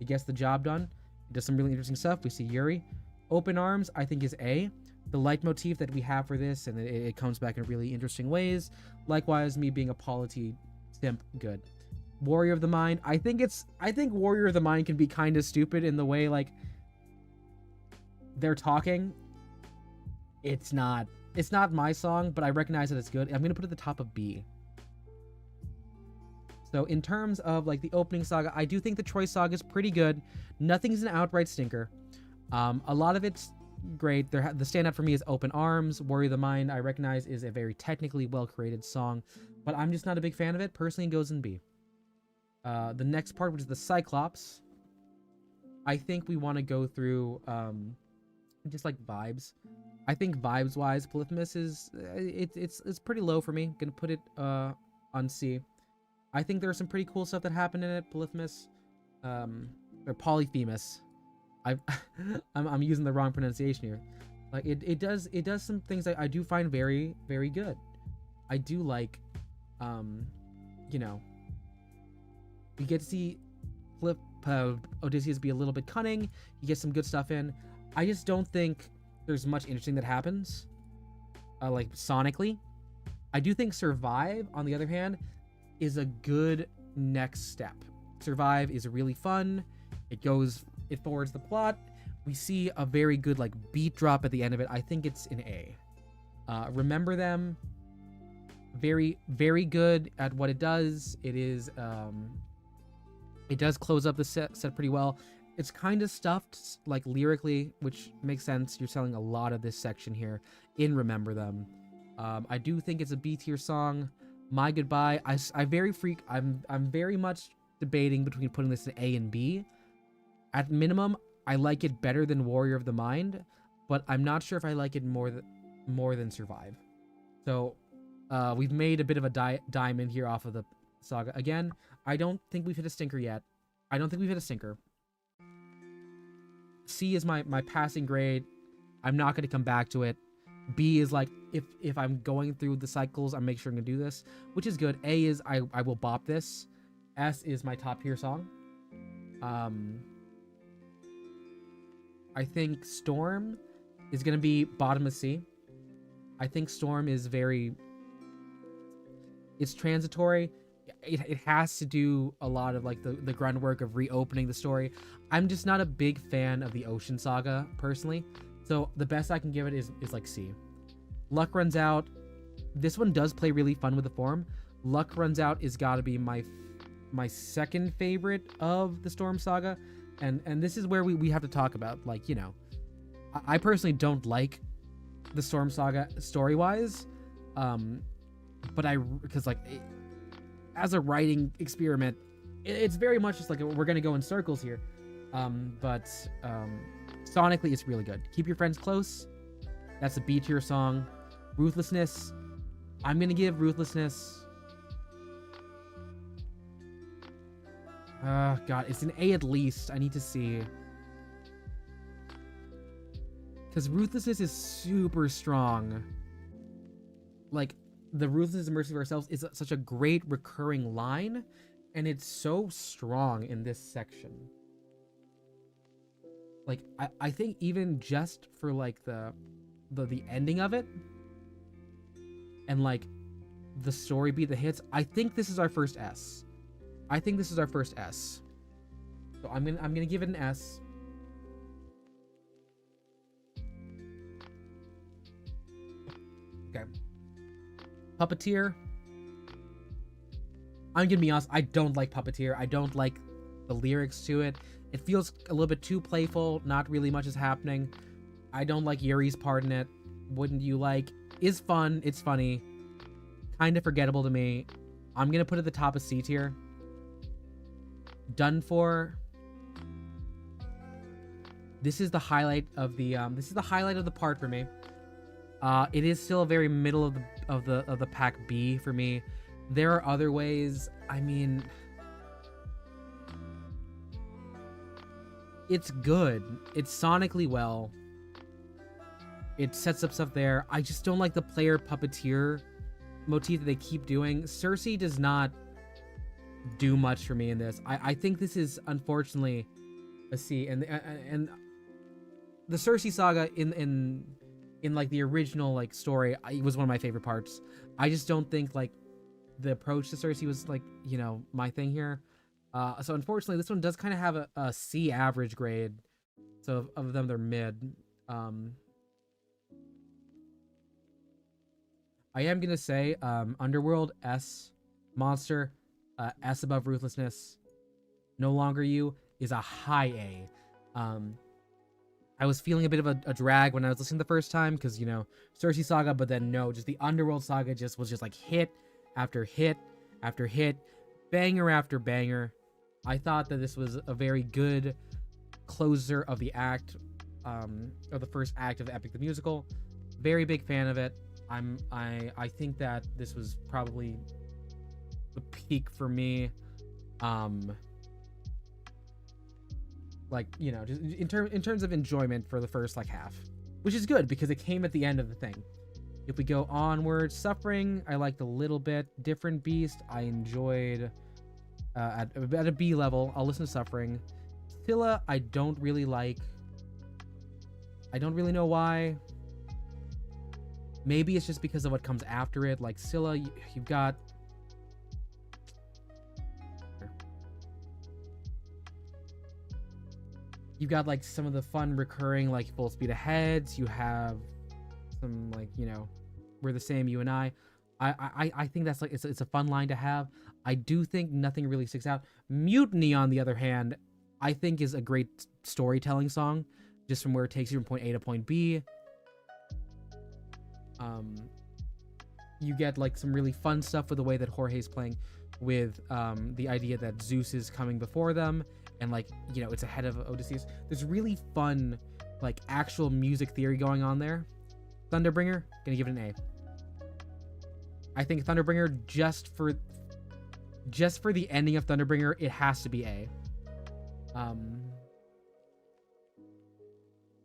It gets the job done. It does some really interesting stuff. We see Yuri. Open Arms, I think, is A. The leitmotif that we have for this, and it comes back in really interesting ways. Likewise, me being a polity simp, good. Warrior of the Mind, I think Warrior of the Mind can be kind of stupid in the way, like, they're talking. It's not my song, but I recognize that it's good. I'm going to put it at the top of B. So in terms of like the opening saga, I do think the Troy saga is pretty good. Nothing's an outright stinker. A lot of it's great. The standout for me is Open Arms. Warrior of the Mind, I recognize, is a very technically well-created song, but I'm just not a big fan of it. Personally, it goes in B. The next part, which is the Cyclops, I think we want to go through just like vibes. I think vibes-wise, Polyphemus is it's pretty low for me. I'm gonna put it on C. I think there's some pretty cool stuff that happened in it. Polyphemus, or Polyphemus. I'm using the wrong pronunciation here. Like it does some things that I do find very, very good. I do like, we get to see Odysseus be a little bit cunning. You get some good stuff in. I just don't think there's much interesting that happens, like sonically. I do think Survive, on the other hand, is a good next step. Survive is really fun. It forwards the plot. We see a very good like beat drop at the end of it. I think it's an A. Remember Them, very, very good at what it does. It is it does close up the set pretty well. It's kind of stuffed like lyrically, which makes sense. You're selling a lot of this section here in Remember Them. I do think it's a B tier song. My Goodbye, I'm very much debating between putting this in A and B. At minimum, I like it better than Warrior of the Mind, but I'm not sure if I like it more than Survive. So we've made a bit of a diamond here off of the saga. Again, I don't think we've hit a stinker yet. C is my passing grade. I'm not going to come back to it. B is like, if I'm going through the cycles, I'm making sure I'm going to do this, which is good. A is I will bop this. S is my top tier song. I think Storm is going to be bottom of C. I think Storm is it's transitory. It has to do a lot of like the groundwork of reopening the story. I'm just not a big fan of the Ocean Saga personally. So the best I can give it is like C. Luck Runs Out. This one does play really fun with the form. Luck Runs Out is gotta be my second favorite of the Storm Saga. and this is where we have to talk about, like, you know, I personally don't like the Storm Saga story-wise, but because, like, as a writing experiment, it's very much just like we're gonna go in circles here, but sonically it's really good. Keep Your Friends Close, that's a B tier song. Ruthlessness, I'm gonna give Ruthlessness, god, it's an A at least. I need to see, because Ruthlessness is super strong. Like, the Ruthless and Mercy of Ourselves is such a great recurring line, and it's so strong in this section. Like, I think even just for, like, the ending of it, and, like, the story beat, the hits, I think this is our first S. I think this is our first S. So I'm gonna give it an S. Okay. Puppeteer. I'm gonna be honest, I don't like Puppeteer. I don't like the lyrics to it. It feels a little bit too playful. Not really much is happening. I don't like Yuri's part in it. Wouldn't you like? Is fun. It's funny. Kind of forgettable to me. I'm gonna put it at the top of C tier. Done For. This is the highlight of the part for me. It is still a very middle of the pack B for me. There are other ways. I mean, it's good. It's sonically well. It sets up stuff there. I just don't like the player puppeteer motif that they keep doing. Cersei does not do much for me in this. I think this is unfortunately a C, and the Cersei saga in like the original like story, it was one of my favorite parts. I just don't think like the approach to Cersei was like, you know, my thing here. So unfortunately this one does kind of have a C average grade. So of them they're mid. I am gonna say Underworld S, Monster S above Ruthlessness, No Longer You is a high A. I was feeling a bit of a drag when I was listening the first time because, you know, Cersei saga, but then no, just the Underworld saga was just like hit after hit after hit, banger after banger. I thought that this was a very good closer of the act, of the first act of Epic the Musical. Very big fan of it. I think that this was probably the peak for me. Like, you know, just in terms of enjoyment for the first like half, which is good because it came at the end of the thing. If we go onward, Suffering, I liked a little bit. Different Beast, I enjoyed at a B level. I'll listen to Suffering. Scylla, I don't really like. I don't really know why. Maybe it's just because of what comes after it. Like Scylla, you've got. You've got like some of the fun recurring like Full Speed Aheads. You have some like, you know, We're the Same, You and I think that's like it's a fun line to have. I do think nothing really sticks out. Mutiny, on the other hand, I think is a great storytelling song, just from where it takes you from point A to point B. You get like some really fun stuff with the way that Jorge's playing with the idea that Zeus is coming before them, and like, you know, it's ahead of Odysseus. There's really fun like actual music theory going on there. Thunderbringer, gonna give it an A. I think Thunderbringer, just for the ending of Thunderbringer, it has to be A.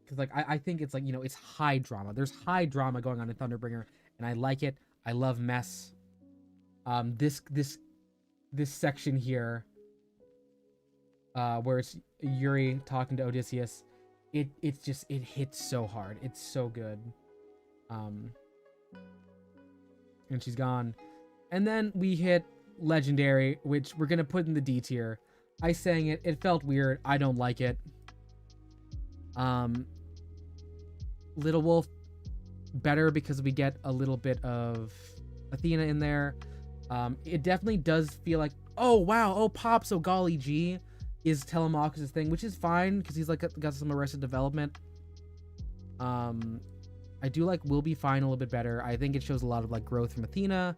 Because like I think it's like, you know, it's high drama. There's high drama going on in Thunderbringer, and I like it. I love mess. This section here, where it's Yuri talking to Odysseus, it hits so hard. It's so good. And she's gone. And then we hit Legendary, which we're gonna put in the D tier. I sang it. It felt weird. I don't like it. Little Wolf, better because we get a little bit of Athena in there. It definitely does feel like, oh wow, oh pops, oh golly gee. is Telemachus' thing, which is fine because he's like got some Arrested Development. I do like Will Be Fine a little bit better. I think it shows a lot of like growth from Athena.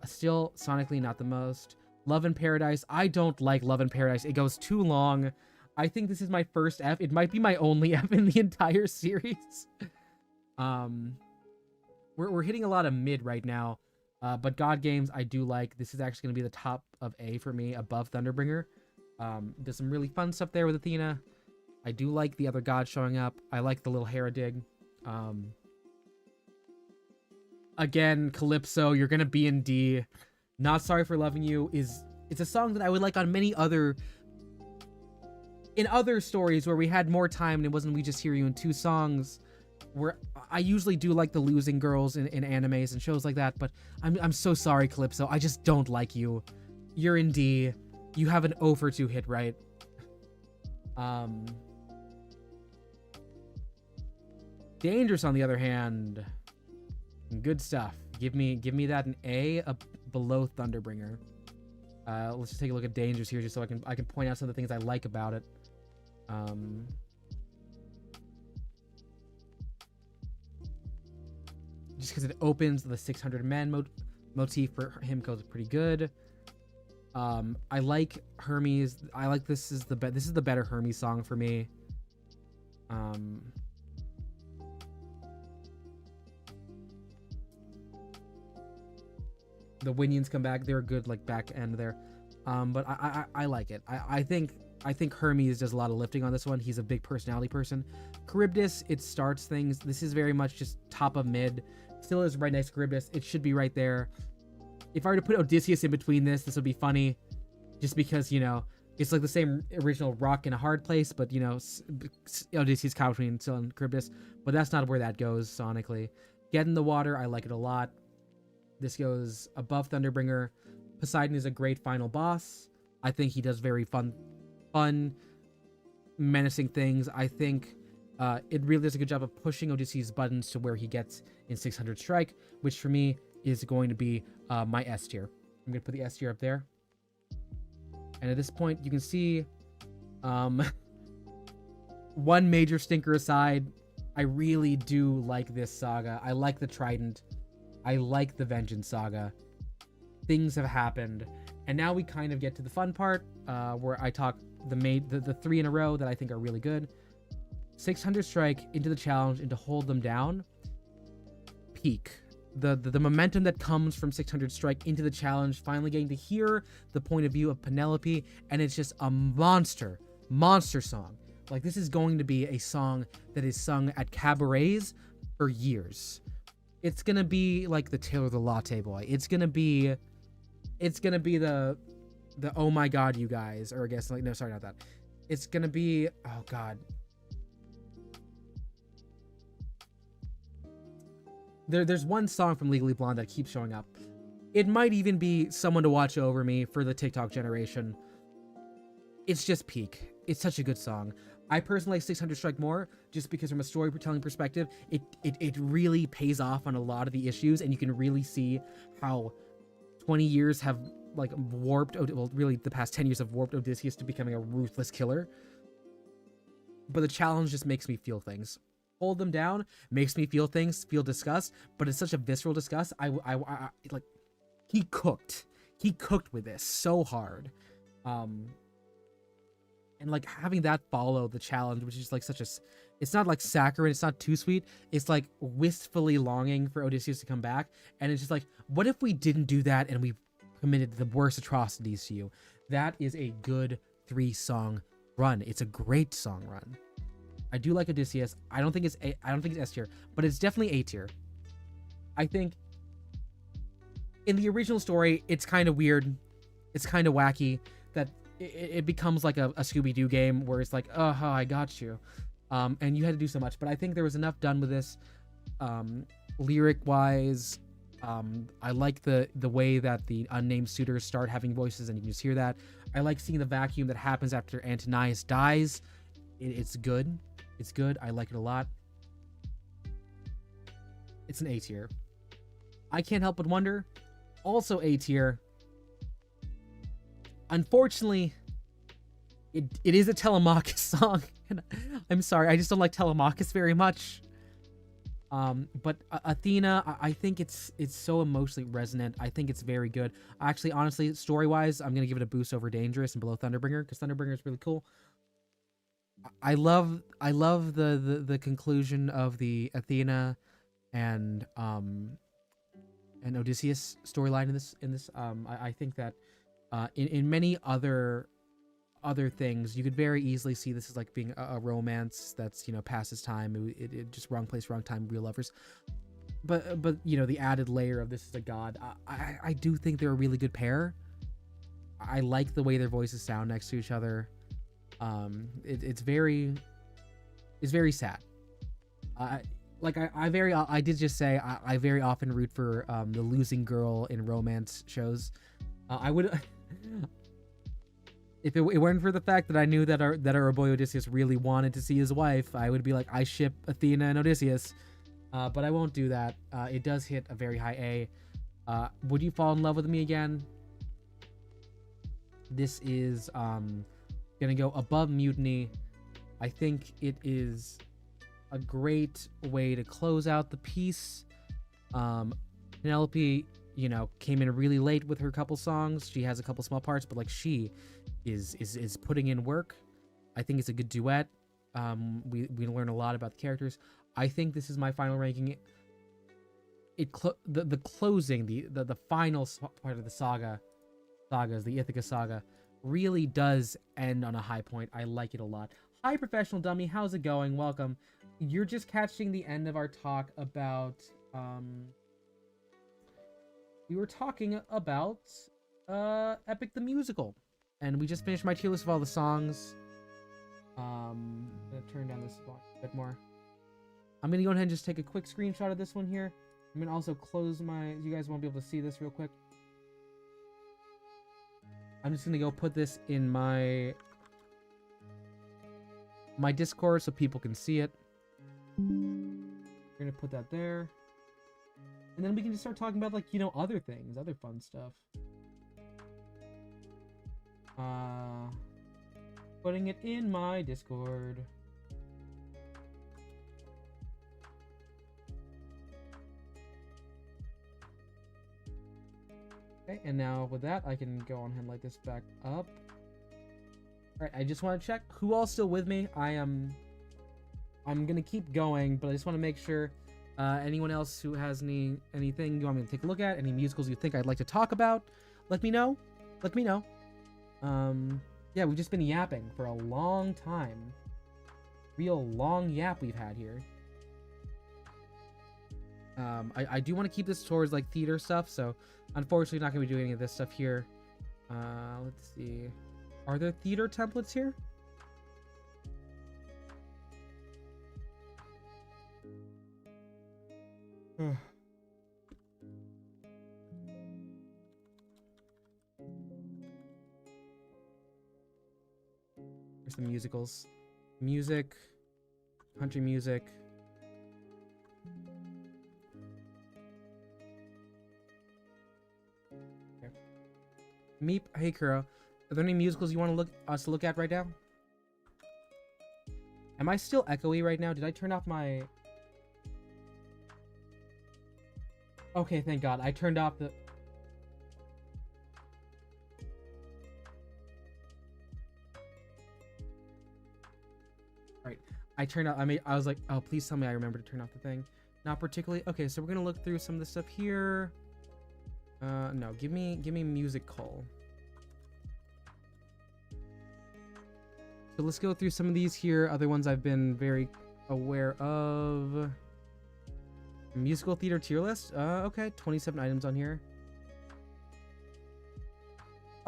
Still sonically not the most. Love in Paradise. I don't like Love in Paradise. It goes too long. I think this is my first F. It might be my only F in the entire series. We're hitting a lot of mid right now. But God Games I do like. This is actually going to be the top of A for me, above Thunderbringer. There's some really fun stuff there with Athena. I do like the other gods showing up. I like the little Hera dig. Again, Calypso, you're gonna be in D. Not Sorry for Loving You it's a song that I would like on many other stories where we had more time and it wasn't we just hear you in 2 songs. Where I usually do like the losing girls in animes and shows like that, but I'm so sorry, Calypso. I just don't like you. You're in D. You have an 0 for 2 hit, right? Dangerous, on the other hand, good stuff. Give me that an A below Thunderbringer. Let's just take a look at Dangerous here, just so I can point out some of the things I like about it. Just because it opens the 600 man motif for him goes pretty good. I like Hermes. I like this is the better Hermes song for me. The Winions come back. They're good, like back end there. But I like it. I think Hermes does a lot of lifting on this one. He's a big personality person. Charybdis, it starts things. This is very much just top of mid. Still is right next to Charybdis. It should be right there. If I were to put Odysseus in between this would be funny. Just because, you know, it's like the same original Rock in a Hard Place, but, you know, Odysseus caught between Scylla and Charybdis. But that's not where that goes sonically. Get in the Water, I like it a lot. This goes above Thunderbringer. Poseidon is a great final boss. I think he does very fun, menacing things. I think it really does a good job of pushing Odysseus' buttons to where he gets in 600 Strike, which for me is going to be my S tier. I'm going to put the S tier up there. And at this point, you can see one major stinker aside, I really do like this saga. I like the Trident. I like the Vengeance saga. Things have happened. And now we kind of get to the fun part where I talk the 3 in a row that I think are really good. 600 Strike, into the challenge, and to hold them down. Peak. The momentum that comes from 600 Strike into the challenge, finally getting to hear the point of view of Penelope, and it's just a monster song. Like, this is going to be a song that is sung at cabarets for years. It's gonna be like the Taylor the Latte Boy. It's gonna be the oh my god, you guys, or I guess like no, sorry, not that. It's gonna be, oh god. There's one song from Legally Blonde that keeps showing up. It might even be Someone to Watch Over Me for the TikTok generation. It's just peak. It's such a good song. I personally like 600 Strike more, just because from a storytelling perspective, it really pays off on a lot of the issues, and you can really see how 20 years have like warped, well, really the past 10 years have warped Odysseus to becoming a ruthless killer. But the challenge just makes me feel things. Hold them down makes me feel things, feel disgust, but it's such a visceral disgust. I like, he cooked with this so hard. And like having that follow the challenge, which is like such a, it's not like saccharine, it's not too sweet. It's like wistfully longing for Odysseus to come back. And it's just like, what if we didn't do that and we committed the worst atrocities to you? That is a good 3-song run. It's a great song run. I do like Odysseus. I don't think it's S tier, but it's definitely A tier. I think in the original story, it's kind of weird. It's kind of wacky that it becomes like a Scooby-Doo game where it's like, oh, I got you. And you had to do so much. But I think there was enough done with this lyric-wise. I like the way that the unnamed suitors start having voices and you can just hear that. I like seeing the vacuum that happens after Antonius dies. It's good. It's good. I like it a lot. It's an A tier. I Can't Help But Wonder. Also A tier. Unfortunately, it is a Telemachus song. And I'm sorry, I just don't like Telemachus very much. But Athena, I think it's so emotionally resonant. I think it's very good. Actually, honestly, story-wise, I'm gonna give it a boost over Dangerous and below Thunderbringer, because Thunderbringer is really cool. I love the conclusion of the Athena and Odysseus storyline in this. I think that in many other things, you could very easily see this as like being a romance that's, you know, past its time. It just wrong place, wrong time, real lovers. But you know, the added layer of this is a god. I do think they're a really good pair. I like the way their voices sound next to each other. It's very sad. I did just say I very often root for the losing girl in romance shows. I would if it weren't for the fact that I knew that our boy Odysseus really wanted to see his wife, I would be like, I ship Athena and Odysseus. But I won't do that. It does hit a very high A. Would you fall in love with me again? This is gonna go above Mutiny. I think it is a great way to close out the piece. Penelope, you know, came in really late with her couple songs. She has a couple small parts, but like she is putting in work. I think it's a good duet. We learn a lot about the characters. I think this is my final ranking. The closing, the final part of the sagas, the Ithaca saga, really does end on a high point. I like it a lot. Hi, Professional Dummy. How's it going? Welcome. You're just catching the end of our talk about we were talking about Epic the Musical, and we just finished my tier list of all the songs. I'm gonna turn down this a bit more. I'm gonna go ahead and just take a quick screenshot of this one here. I'm gonna also close my, you guys won't be able to see this real quick. I'm just gonna go put this in my Discord so people can see it. We're gonna put that there. And then we can just start talking about, like, you know, other things, other fun stuff. Putting it in my Discord. Okay, and now with that, I can go on ahead and light this back up. Alright, I just want to check who all's still with me. I'm gonna keep going, but I just want to make sure anyone else who has anything you want me to take a look at, any musicals you think I'd like to talk about, let me know. Let me know. Yeah, we've just been yapping for a long time. Real long yap we've had here. I do want to keep this towards like theater stuff, so unfortunately not gonna be doing any of this stuff here. Let's see. Are there theater templates here? Here's the musicals. Music. Country music. Okay. Meep, hey Kuro. Are there any musicals you want to look at right now? Am I still echoey right now? Did I turn off my... Okay, thank God. I turned off the... Alright. I turned out... I was like, oh, please tell me I remember to turn off the thing. Not particularly... Okay, so we're gonna look through some of the stuff here. No. Give me musical. So let's go through some of these here. Other ones I've been very aware of. Musical theater tier list. Okay, 27 items on here.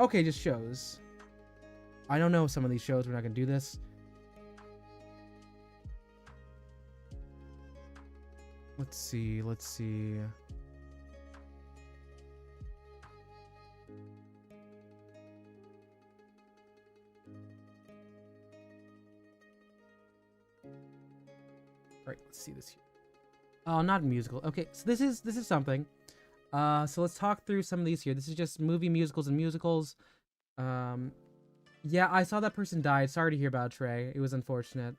Okay, just shows. I don't know some of these shows. We're not gonna do this. Let's see. Let's see. All right, let's see this here. Oh, not musical. Okay, so this is something. So let's talk through some of these here. This is just movie musicals and musicals. Yeah, I saw that person died. Sorry to hear about Trey. It was unfortunate.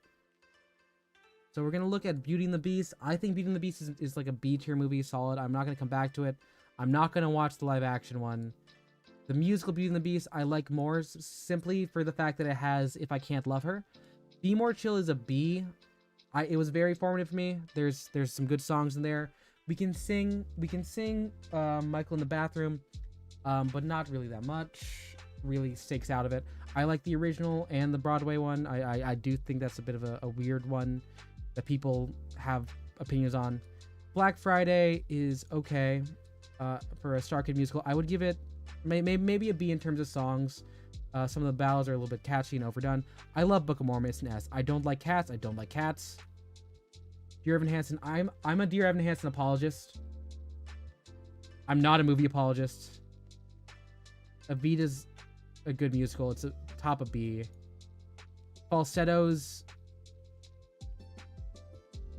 So we're gonna look at Beauty and the Beast. I think Beauty and the Beast is like a B tier movie, solid. I'm not gonna come back to it. I'm not gonna watch the live action one. The musical Beauty and the Beast I like more simply for the fact that it has If I Can't Love Her. Be More Chill is a B. It was very formative for me. There's some good songs in there. We can sing Michael in the Bathroom, but not really that much. Really stakes out of it. I like the original and the Broadway one. I do think that's a bit of a weird one that people have opinions on. Black Friday is okay for a Star Kid musical. I would give it maybe a B in terms of songs. Some of the ballads are a little bit catchy and overdone. I love Book of Mormon. It's an S. I don't like cats. I don't like cats. Dear Evan Hansen. I'm a Dear Evan Hansen apologist. I'm not a movie apologist. Evita's a good musical. It's a top of B. Falsettos,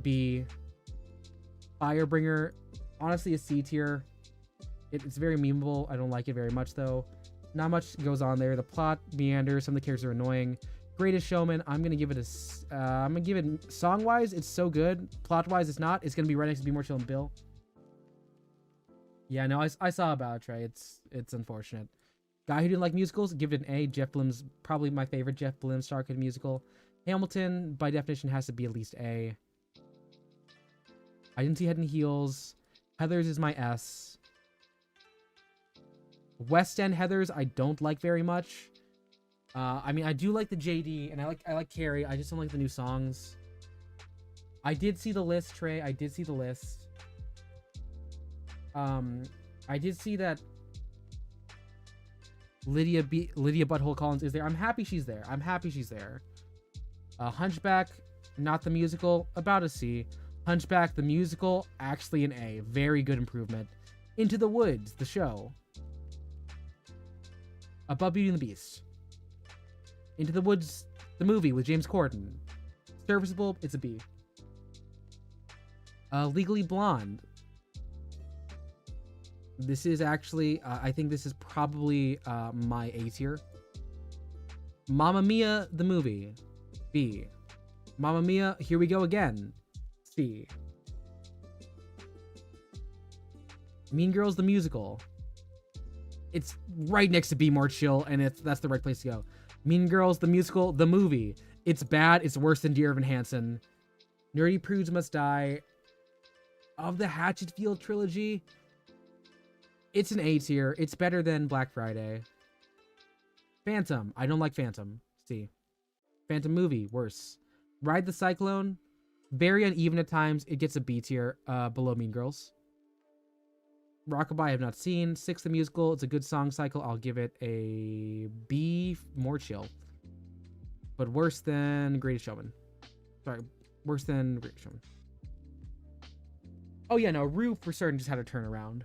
B. Firebringer, honestly a C tier. It's very memeable. I don't like it very much though. Not much goes on there. The plot meanders. Some of the characters are annoying. Greatest Showman, I'm gonna give it song wise, it's so good. Plot wise, it's not. It's gonna be right next to Be More Chill and Bill. Yeah, no, I saw about it, Trey. It's unfortunate. Guy who didn't like musicals, give it an A. Jeff Blim's probably my favorite Jeff Blim Star Kid musical. Hamilton, by definition, has to be at least A. I didn't see Head and Heels. Heathers is my S. West End Heathers, I don't like very much. I mean, I do like the JD, and I like Carrie. I just don't like the new songs. I did see the list, Trey. I did see the list. I did see that Lydia Butthole Collins is there. I'm happy she's there. Hunchback, not the musical, about a C. Hunchback, the musical, actually an A. Very good improvement. Into the Woods, the show. Above Beauty and the Beast. Into the Woods, the movie with James Corden. Serviceable, it's a B. Legally Blonde. This is actually, I think this is probably my A tier. Mamma Mia, the movie, B. Mamma Mia, Here We Go Again, C. Mean Girls, the musical. It's right next to Be More Chill, and that's the right place to go. Mean Girls, the musical, the movie. It's bad. It's worse than Dear Evan Hansen. Nerdy Prudes Must Die. Of the Hatchetfield trilogy, it's an A tier. It's better than Black Friday. Phantom. I don't like Phantom. C. Phantom movie. Worse. Ride the Cyclone. Very uneven at times. It gets a B tier. Below Mean Girls. Rockabye I have not seen. Six the musical. It's a good song cycle. I'll give it a B. More chill. But worse than Greatest Showman. Sorry. Worse than Greatest Showman. Oh yeah, no. Rue for certain just had a turnaround.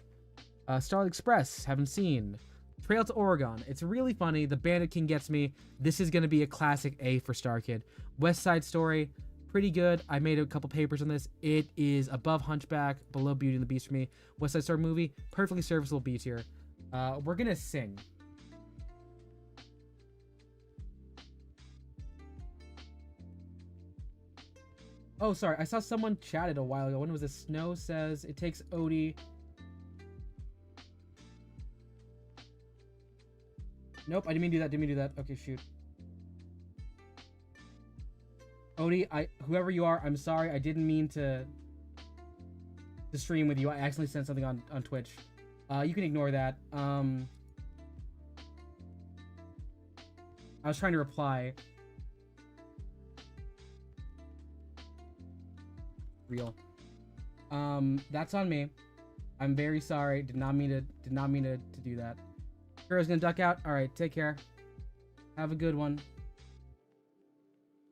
Starlight Express. Haven't seen. Trail to Oregon. It's really funny. The Bandit King gets me. This is going to be a classic A for Star Kid. West Side Story. Pretty good. I made a couple papers on this. It is above Hunchback, below Beauty and the Beast for me. West Side Story movie, perfectly serviceable B tier. We're gonna sing. Oh, sorry. I saw someone chatted a while ago. When was this? Snow says it takes Odie. Nope, I didn't mean to do that. Okay, shoot. Odie, whoever you are, I'm sorry. I didn't mean to stream with you. I accidentally sent something on Twitch. You can ignore that. I was trying to reply. Real. That's on me. I'm very sorry. Did not mean to do that. Girl's gonna duck out. All right, take care. Have a good one.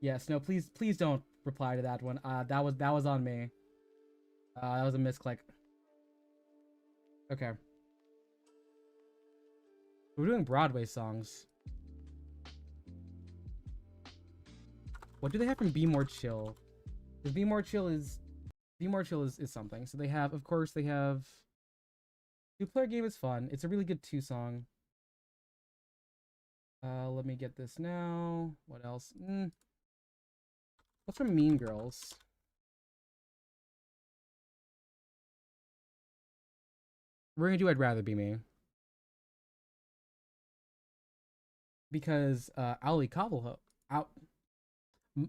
Yes, no, please don't reply to that one. That was on me. That was a misclick. Okay. We're doing Broadway songs. What do they have from Be More Chill? Because Be More Chill is something. So they have, of course, they have Two-Player Game is fun. It's a really good 2 song. Let me get this now. What else? What's from Mean Girls? We're gonna do I'd Rather Be Me. Because Ali Cobbleho out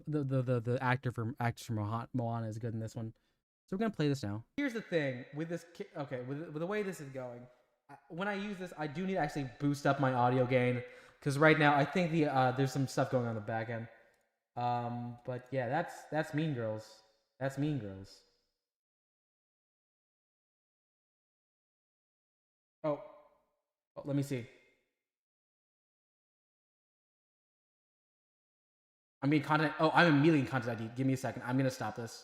the actor from Moana is good in this one. So we're gonna play this now. Here's the thing with this. Okay, with the way this is going, when I use this, I do need to actually boost up my audio gain because right now I think there's some stuff going on the back end. But yeah, that's Mean Girls. That's Mean Girls. Oh, let me see. I'm being content. Oh, I'm immediately in content ID. Give me a second. I'm gonna stop this.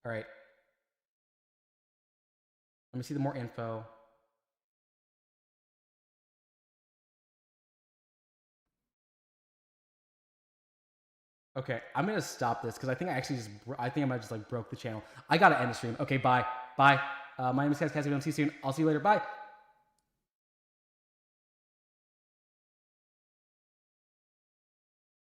All right. Let me see the more info. Okay, I'm gonna stop this because I think I think I might just like broke the channel. I gotta end the stream. Okay, bye. My name is KazCassidy. I'll see you soon. I'll see you later. Bye.